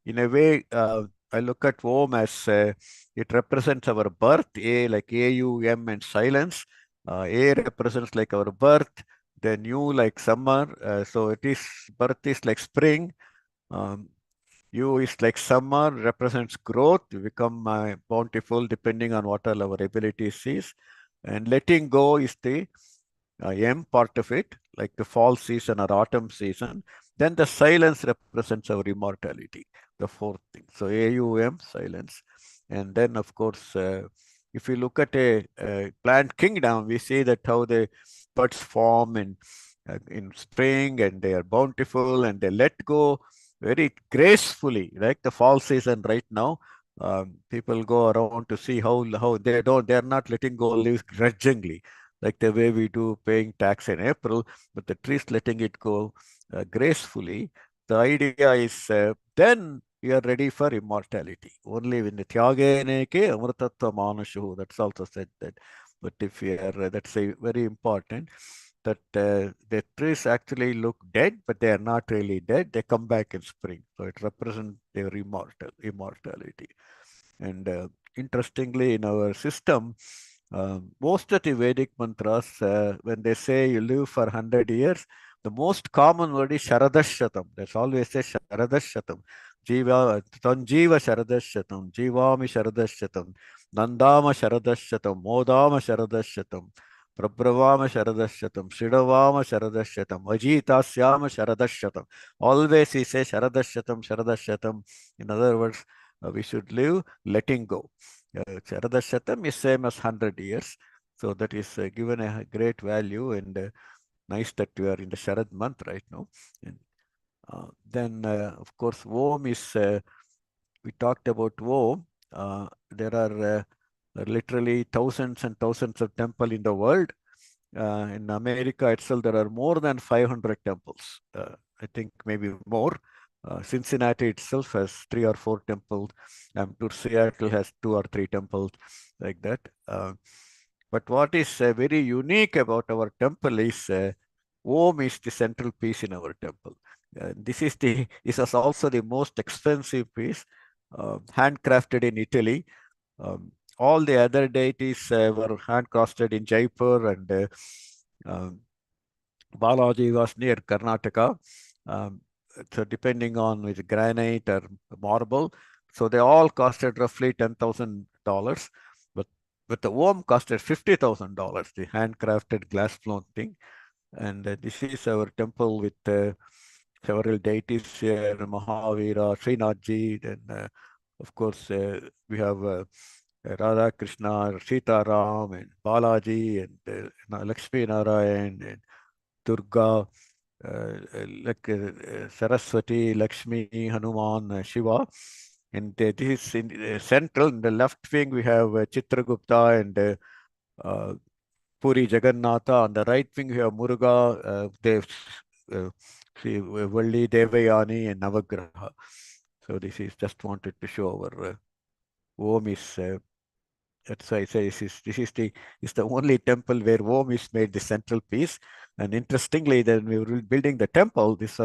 In a way, I look at Om as it represents our birth. A like AUM and silence. A represents like our birth, the new like summer. So it is birth is like spring. Um, U is like summer, represents growth. We become bountiful depending on what all our abilities is. And letting go is the M part of it, like the fall season or autumn season. Then the silence represents our immortality, the fourth thing. So AUM, silence. And then, of course, if you look at a plant kingdom, we see that how the buds form in spring and they are bountiful and they let go very gracefully, like the fall season right now. People go around to see how they're not letting go leaves grudgingly, like the way we do paying tax in April, but the trees letting it go gracefully. The idea is then we are ready for immortality. Only when the tyagene ke amrtatva manashu, that's also said that. But if we are, that's a very important, that the trees actually look dead, but they are not really dead. They come back in spring. So it represents their immortality. And interestingly, in our system, most of the Vedic mantras, when they say you live for 100 years, the most common word is Sharadashatam. There's always a Sharadashatam. Jiva, Tanjiva Sharadashatam, Jivami Sharadashatam, Nandama Sharadashatam, Modama Sharadashatam, Prabhavama Sharadashatam, Shridavama Sharadashatam, Ajita Syama Sharadashatam. Always he says Sharadashatam, Sharadashatam. In other words, we should live letting go. Sharadashatam is same as 100 years. So that is given a great value, and nice that we are in the Sharad month right now. And then, of course, Om is, we talked about Om. There are literally thousands and thousands of temples in the world. In America itself, there are more than 500 temples. I think maybe more. Cincinnati itself has 3 or 4 temples. To Seattle has 2 or 3 temples, like that. But what is very unique about our temple is Om is the central piece in our temple. This is also the most expensive piece, handcrafted in Italy. All the other deities were handcrafted in Jaipur, and um, Balaji was near Karnataka. Um, so depending on with granite or marble, so they all costed roughly $10,000. But the Om costed $50,000, the handcrafted glass blown thing. And this is our temple with several deities here, Mahavira, Srinathji, then of course we have Radha Krishna, Sita Ram, and Balaji, and Lakshmi Narayan, and Durga, like Saraswati, Lakshmi, Hanuman, Shiva. And this is in central. In the left wing, we have Chitragupta and Puri Jagannatha. On the right wing, we have Muruga, Dev, Valli, Devayani, and Navagraha. So this is just wanted to show our Om is that's why I say this is the only temple where Om is made the central piece. And interestingly, then we were building the temple. This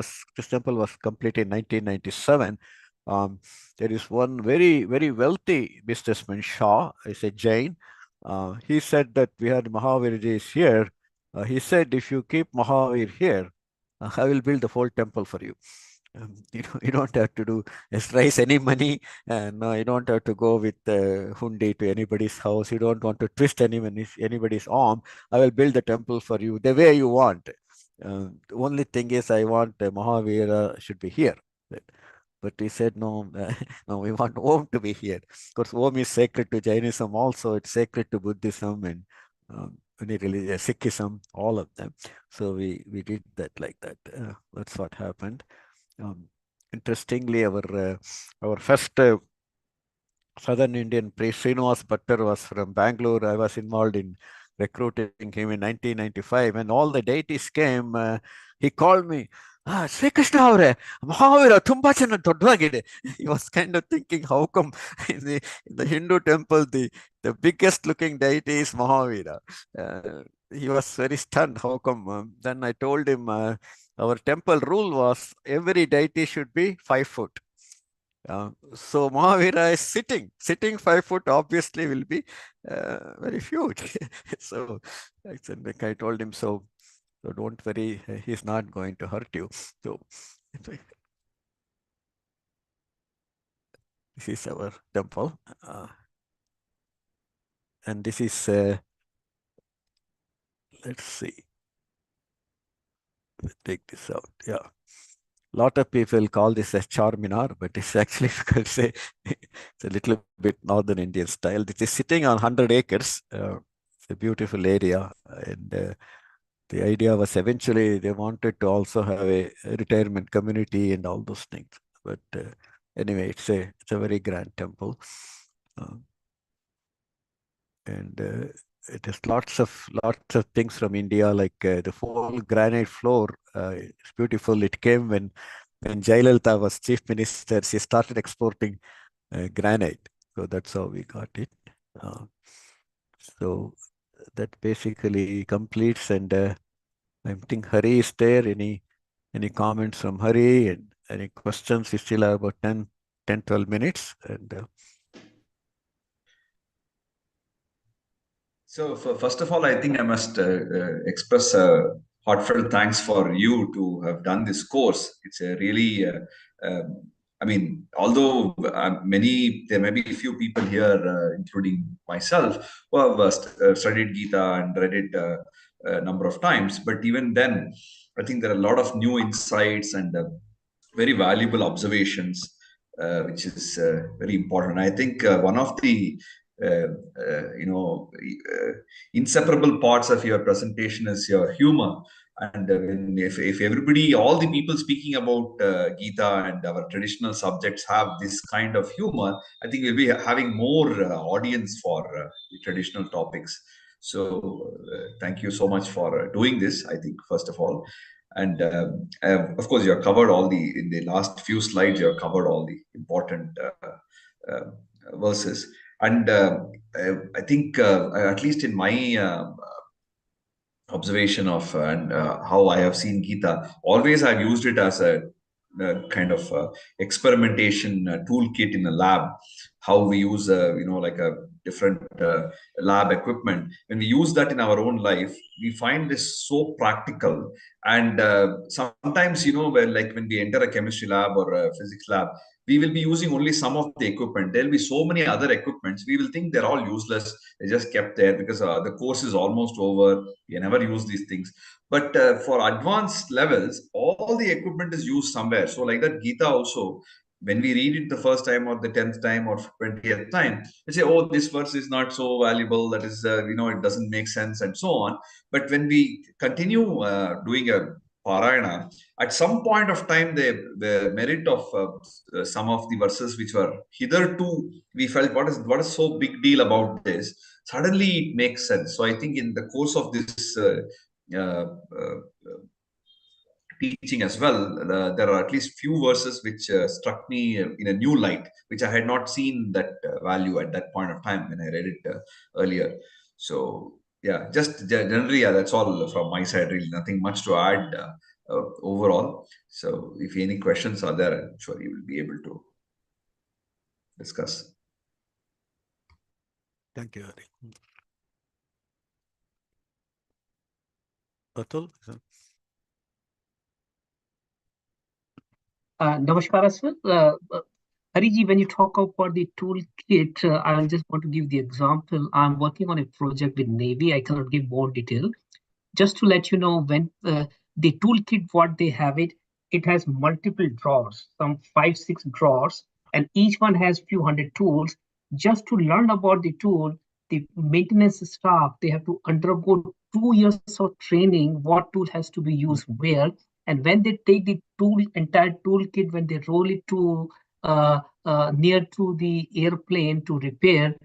temple was completed in 1997. Um, there is one very wealthy businessman, Shah, is a Jain. He said that we had Mahavir is here. He said, if you keep Mahavir here, I will build the whole temple for you. You don't have to raise any money, and you don't have to go with hundi to anybody's house. You don't want to twist anybody's arm. I will build the temple for you the way you want. The only thing is, I want Mahavira should be here. But he said, no, no, we want Om to be here. Of course, Om is sacred to Jainism also. It's sacred to Buddhism and any religion, Sikhism, all of them. So we did that like that. That's what happened. Um, Interestingly, our first Southern Indian priest, Srinivas Bhattar, was from Bangalore. I was involved in recruiting him in 1995. And all the deities came. He called me, Sri Krishna avare, Mahavira, tumba chena dodvagide. He was kind of thinking, how come in the Hindu temple, the biggest looking deity is Mahavira? He was very stunned. How come? Then I told him, our temple rule was every deity should be 5 foot. So Mahavira is sitting 5 foot obviously will be very huge. So like I told him, so don't worry, he's not going to hurt you. So this is our temple, and this is let's see, take this out. Yeah. A lot of people call this as Charminar, but it's actually, you can say, it's a little bit Northern Indian style. This is sitting on 100 acres. It's a beautiful area. And the idea was eventually they wanted to also have a retirement community and all those things. But anyway, it's a very grand temple. Um, and it has lots of things from India, like the whole granite floor. It's beautiful. It came when Jayalalitha was chief minister. She started exporting granite, so that's how we got it. Uh, so that basically completes. And I think Hari is there. Any comments from Hari and any questions? We still have about 12 minutes. And So, first of all, I think I must express heartfelt thanks for you to have done this course. It's a really, I mean, although there may be a few people here, including myself, who have studied Gita and read it a number of times, but even then, I think there are a lot of new insights and very valuable observations, which is very important. I think one of the uh, inseparable parts of your presentation is your humor. And if everybody, all the people speaking about Gita and our traditional subjects have this kind of humor, I think we'll be having more audience for the traditional topics. So thank you so much for doing this, I think, first of all. And of course, you have covered in the last few slides, you have covered all the important uh, verses. And I think, at least in my observation of and how I have seen Gita, always I've used it as a kind of experimentation toolkit in a lab. How we use, like a different lab equipment. When we use that in our own life, we find this so practical. And sometimes, where like when we enter a chemistry lab or a physics lab, we will be using only some of the equipment. There'll be so many other equipments. We will think they're all useless. They just kept there because the course is almost over. You never use these things. But for advanced levels, all the equipment is used somewhere. So, like that, Gita also, when we read it the first time or the 10th time or 20th time, we say, oh, this verse is not so valuable. That is, it doesn't make sense and so on. But when we continue doing a Parayana, at some point of time, the merit of some of the verses which were hitherto, we felt, what is so big deal about this? Suddenly it makes sense. So I think in the course of this uh, uh, teaching as well, there are at least few verses which struck me in a new light, which I had not seen that value at that point of time when I read it earlier. So yeah, just generally, yeah, that's all from my side. Really, nothing much to add overall. So if any questions are there, I'm sure you will be able to discuss. Thank you, Hari. Atul? Namaskar, sir. Hariji, when you talk about the toolkit, I just want to give the example. I'm working on a project with Navy. I cannot give more detail. Just to let you know, when the toolkit, what they have it has multiple drawers, some 5, 6 drawers, and each one has few hundred tools. Just to learn about the tool, the maintenance staff, they have to undergo 2 years of training, what tool has to be used where. And when they take the entire toolkit, when they roll it to near to the airplane to repair,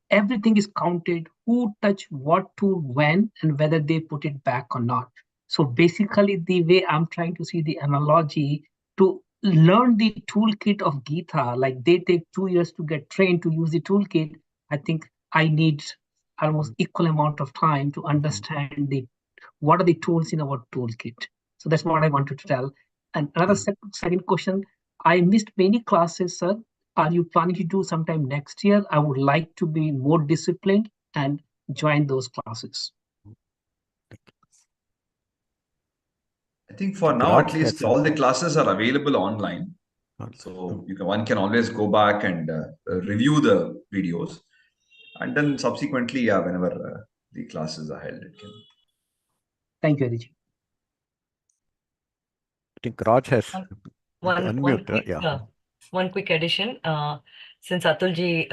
everything is counted, who touched what tool when, and whether they put it back or not. So basically, the way I'm trying to see the analogy to learn the toolkit of Gita, like they take 2 years to get trained to use the toolkit. I think I need almost equal amount of time to understand the what are the tools in our toolkit. So that's what I wanted to tell. And another second question, I missed many classes, sir. Are you planning to do sometime next year? I would like to be more disciplined and join those classes. I think for think now, Raj at has least all the classes are available online. So one can always go back and review the videos, and then subsequently, yeah, whenever the classes are held, it can. Thank you, Hariji. I think Raj has One unmute. Yeah. one quick addition. Since Atulji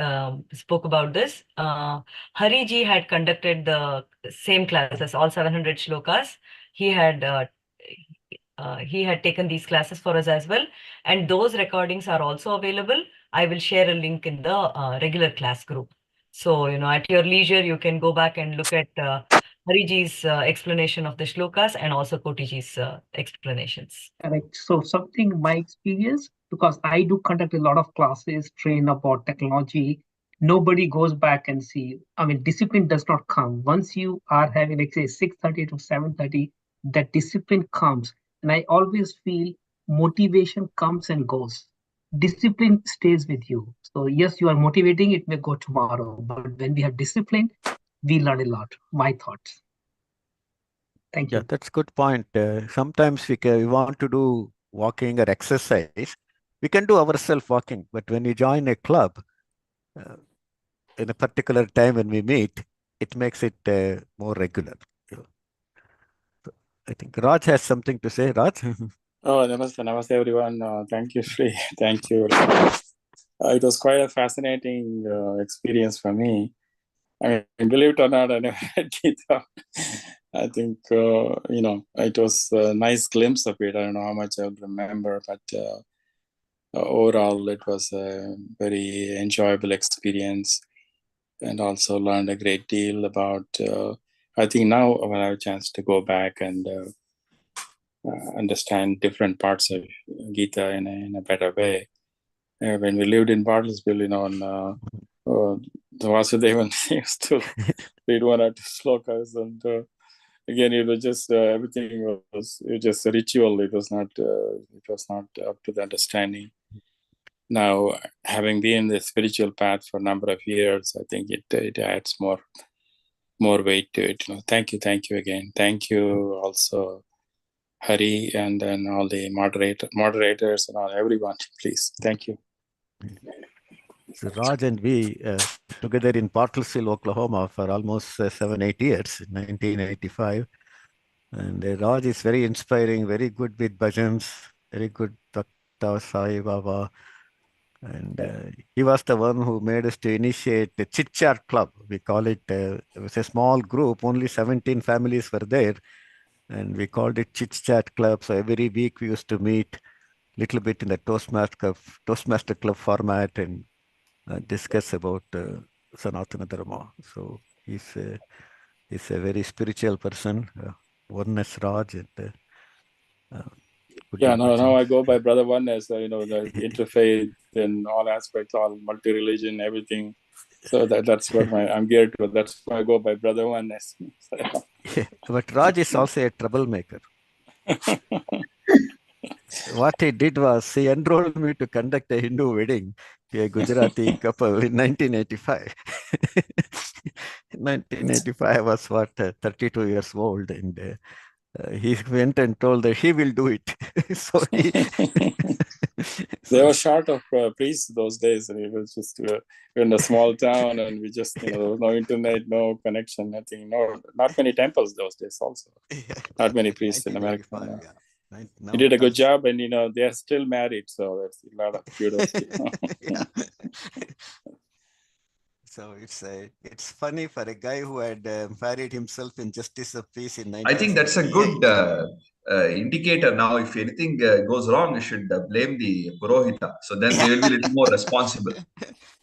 spoke about this, Hariji had conducted the same classes, all 700 shlokas. He had taken these classes for us as well, and those recordings are also available. I will share a link in the regular class group. So, at your leisure, you can go back and look at Hariji's explanation of the shlokas and also Kotiji's explanations. Correct. So something my experience, because I do conduct a lot of classes, train about technology. Nobody goes back and see. I mean, discipline does not come. Once you are having, like say, 6:30 to 7:30, that discipline comes. And I always feel motivation comes and goes. Discipline stays with you. So yes, you are motivating, it may go tomorrow. But when we have discipline, we learn a lot. My thoughts. Thank Yeah, you. that's good point. Sometimes we want to do walking or exercise. We can do ourselves walking, but when we join a club uh, in a particular time when we meet, it makes it more regular. Yeah. So I think Raj has something to say. Raj? Oh, namaste everyone. Thank you, Shri. Thank you. It was quite a fascinating experience for me. I mean, believe it or not, I never read Gita. I think, it was a nice glimpse of it. I don't know how much I'll remember, but overall, it was a very enjoyable experience and also learned a great deal about, I think now I will have a chance to go back and understand different parts of Gita in a better way. When we lived in Bartlesville, the Vasudevan used to read one or two slokas, and again, it was just everything was just a ritual. It was not up to the understanding. Now, having been in the spiritual path for a number of years, I think it adds more weight to it. Thank you again. Thank you also, Hari, and then all the moderators and all everyone. Please, thank you. So Raj and we together in Bartlesville, Oklahoma for almost 7-8 years, 1985. And Raj is very inspiring, very good with bhajans, very good Bhakta Sai Baba. And he was the one who made us to initiate the Chit Chat Club. We call it, it was a small group, only 17 families were there. And we called it Chit Chat Club. So every week we used to meet little bit in the Toastmaster Club format and discuss about Sanatana Dharma. So he's a very spiritual person, oneness Raj. And Yeah, now I go by Brother Oneness, the interfaith and all aspects, all multi-religion, everything. So that's what I'm geared to. That's why I go by Brother Oneness. But Raj is also a troublemaker. What he did was he enrolled me to conduct a Hindu wedding to a Gujarati couple in 1985. In 1985, I was 32 years old, and he went and told that he will do it. So he. They were short of priests those days, and it was just in a small town, and we just there was no internet, no connection, nothing, not many temples those days. Also, not many priests in America. Yeah. He did a good job, and they are still married, so that's a lot of kudos. Yeah. So it's funny for a guy who had married himself in Justice of Peace in I think that's a 1978. good indicator now. If anything goes wrong, you should blame the Purohita. So then they will be a little more responsible.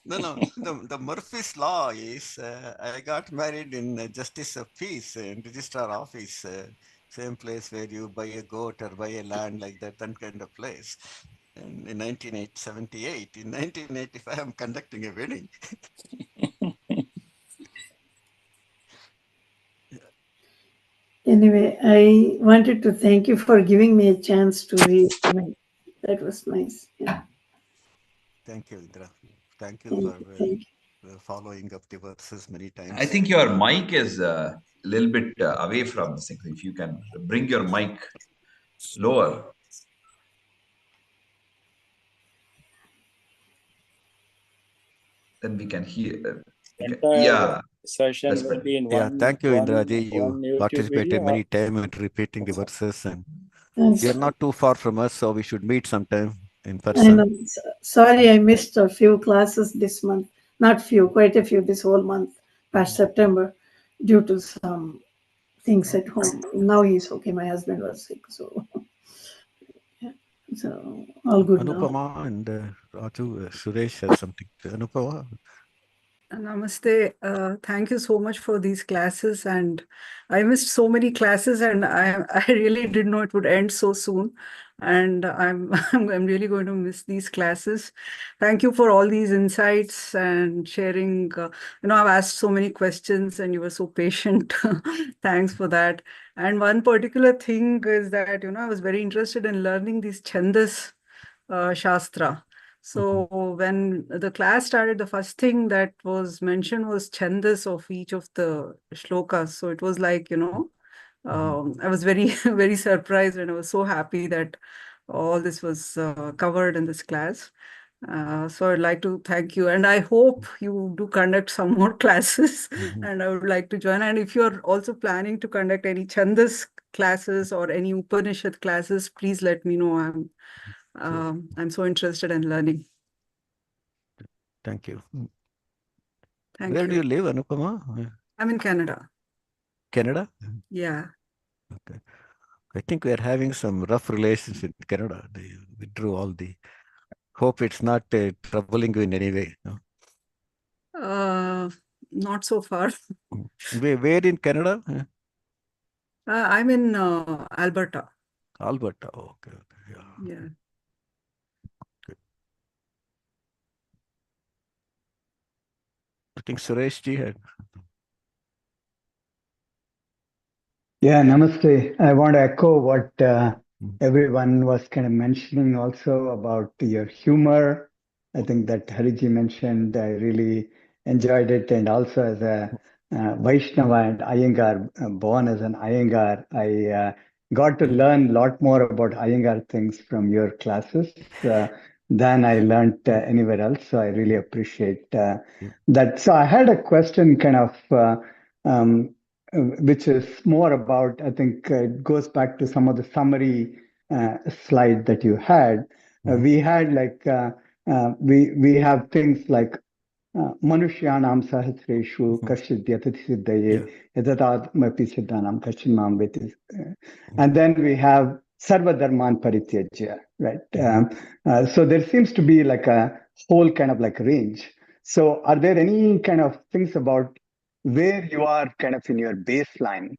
No. The Murphy's Law is I got married in Justice of Peace in Registrar Office, same place where you buy a goat or buy a land like that kind of place. And in 1978, in 1985, I'm conducting a wedding. Anyway, I wanted to thank you for giving me a chance to read. That was nice. Yeah. Thank you, Indra. Thank you for following up the verses many times. I think your mic is a little bit away from the thing. If you can bring your mic lower. Then we can hear. Entire session will be in one. Thank you, Indraji. You YouTube participated video. many times in repeating the verses, and you're not too far from us, so we should meet sometime in person. I know. Sorry, I missed a few classes this month. Not few, quite a few this whole month, past September, due to some things at home. Now he's okay. My husband was sick, so yeah. So all good Anupama now. and Raju, Suresh has something. Anupama. Namaste. Thank you so much for these classes, and I missed so many classes, and I really didn't know it would end so soon, and I'm I'm really going to miss these classes. Thank you for all these insights and sharing. I've asked so many questions, and you were so patient. Thanks for that. And one particular thing is that I was very interested in learning these Chandas Shastra. So when the class started, the first thing that was mentioned was chandas of each of the shlokas. So it was like, I was very, very surprised, and I was so happy that all this was covered in this class. So I'd like to thank you, and I hope you do conduct some more classes, and I would like to join. And if you're also planning to conduct any chandas classes or any Upanishad classes, please let me know. I'm so interested in learning. Thank you. Thank Where you. do you live, Anupama? I'm in Canada. Canada? Yeah. Okay. I think we are having some rough relations with Canada. They withdrew all the. Hope it's not troubling you in any way. No? Not so far. Where in Canada? I'm in Alberta. Alberta. Okay. Yeah. I think Suresh ji had. Yeah, namaste. I want to echo what everyone was kind of mentioning also about your humor. I think that Hariji mentioned, I really enjoyed it. And also as a Vaishnava and Iyengar, born as an Iyengar, I got to learn a lot more about Iyengar things from your classes than I learned anywhere else. So I really appreciate that. So I had a question kind of which is more about, I think it goes back to some of the summary slide that you had. We had like, we have things like Manushyanam sahasreshu kashid yatati siddhaye yatatatmapi siddhanam kashid mam veti. And then we have sarva dharman parityajya, right? So there seems to be like a whole kind of like range. So are there any kind of things about where you are kind of in your baseline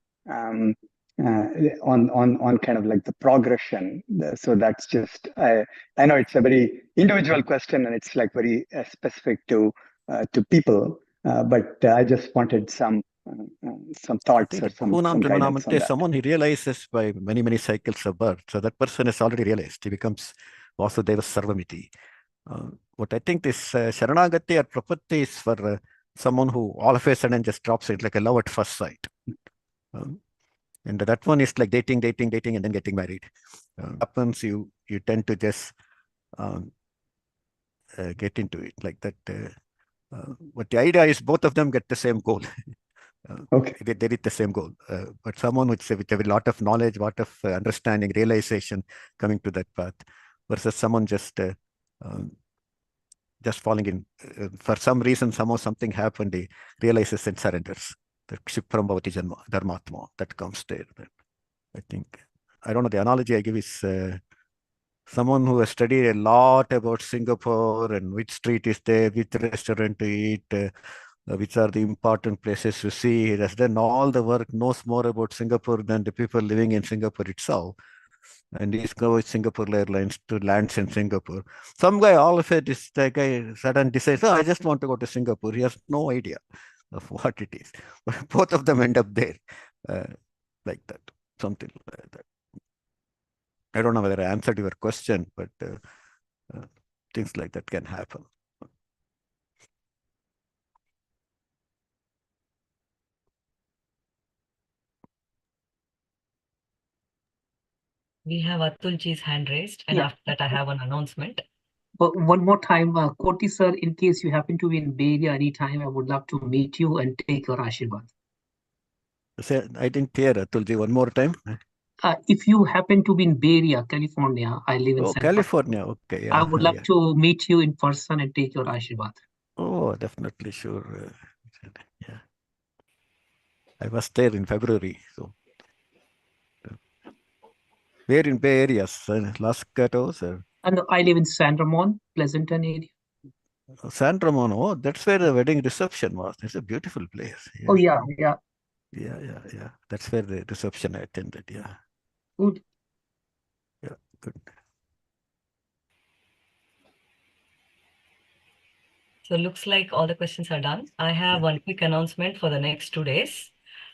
on kind of like the progression. So that's just I know it's a very individual question and it's like very specific to people, but I just wanted some I thoughts think or the Kunam guidance on Trimanamante, that. someone he realizes by many cycles of birth. So that person has already realized. He becomes Vasudeva Sarvamiti. What I think this Sharanagati or Prapatti is for someone who all of a sudden just drops it like a love at first sight. And that one is like dating, and then getting married. Happens, you tend to just get into it like that. But the idea is both of them get the same goal. Okay. They reach the same goal. But someone with a lot of knowledge, lot of understanding, realization coming to that path, versus someone just falling in. For some reason, somehow something happened, he realizes and surrenders. The Kshipram Bhavati Janma, Dharmatma, that comes there. I think, I don't know, the analogy I give is someone who has studied a lot about Singapore and which street is there, which restaurant to eat, which are the important places to see. He has done all the work, knows more about Singapore than the people living in Singapore itself. And he's going with Singapore Airlines to lands in Singapore. Some guy, all of it, is the guy suddenly decides, oh, I just want to go to Singapore. He has no idea of what it is. But both of them end up there, like that, something like that. I don't know whether I answered your question, but things like that can happen. We have Atulji's hand raised, and Yeah. after that, I have an announcement. But one more time, Koti sir, in case you happen to be in Bay Area anytime, I would love to meet you and take your Ashirwad. Say, I didn't hear Atulji one more time. If you happen to be in Bay Area, California, I live in Oh, San California. Okay. Yeah. I would love Yeah. to meet you in person and take your Ashirwad. Oh, definitely. Sure. Yeah. I was there in February. So, where in Bay Area? Las Gatos or And I live in San Ramon, Pleasanton area. San Ramon? Oh, that's where the wedding reception was. It's a beautiful place. Yeah. Oh, yeah, yeah. Yeah. That's where the reception I attended. Yeah. Good. Yeah. Good. So looks like all the questions are done. I have one quick announcement for the next 2 days.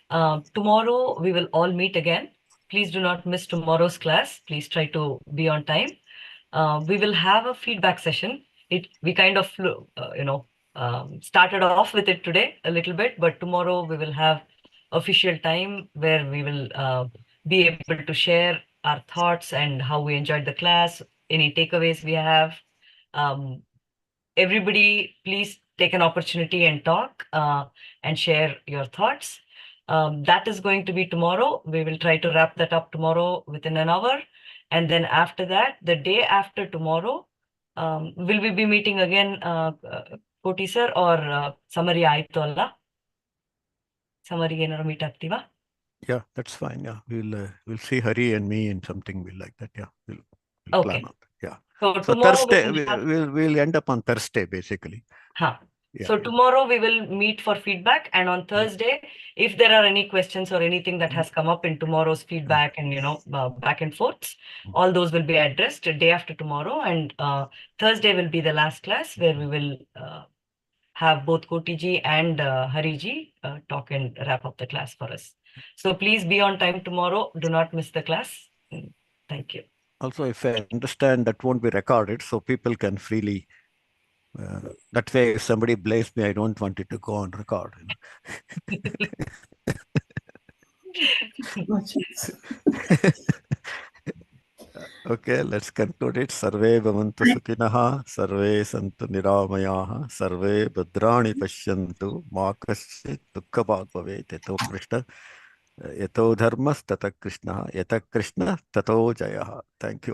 Tomorrow we will all meet again. Please do not miss tomorrow's class. Please try to be on time. We will have a feedback session. We kind of started off with it today a little bit, but tomorrow we will have official time where we will be able to share our thoughts and how we enjoyed the class, any takeaways we have. Everybody, please take an opportunity and talk and share your thoughts. That is going to be tomorrow. We will try to wrap that up tomorrow within an hour. And then after that, the day after tomorrow, will we be meeting again, Koti sir, or Samari Aitolla? Samari ಏನಾರು meet ಆಗ್ತೀವಾ? Yeah, that's fine. Yeah, we'll see Hari and me in something like that. Yeah, we'll Okay. plan on that. Yeah. So So tomorrow Thursday, we will have... we'll end up on Thursday, basically. Huh. Yeah. So tomorrow we will meet for feedback, and on Thursday, if there are any questions or anything that has come up in tomorrow's feedback and back and forths, all those will be addressed day after tomorrow, and Thursday will be the last class where we will have both Koti ji and Hari ji talk and wrap up the class for us. So please be on time tomorrow. Do not miss the class. Thank you. Also, if I understand, that won't be recorded, so people can freely. That way, if somebody blames me, I don't want it to go on record. No chance. Okay, let's conclude it. Sarve bhavantu sukinaha, sarve santu niramayaha, sarve bhadrani pashyantu, ma kaschit dukkhabhag bhavet. Yato Krishna, yato dharmas tata Krishna, yata Krishna tato jayah. Thank you all.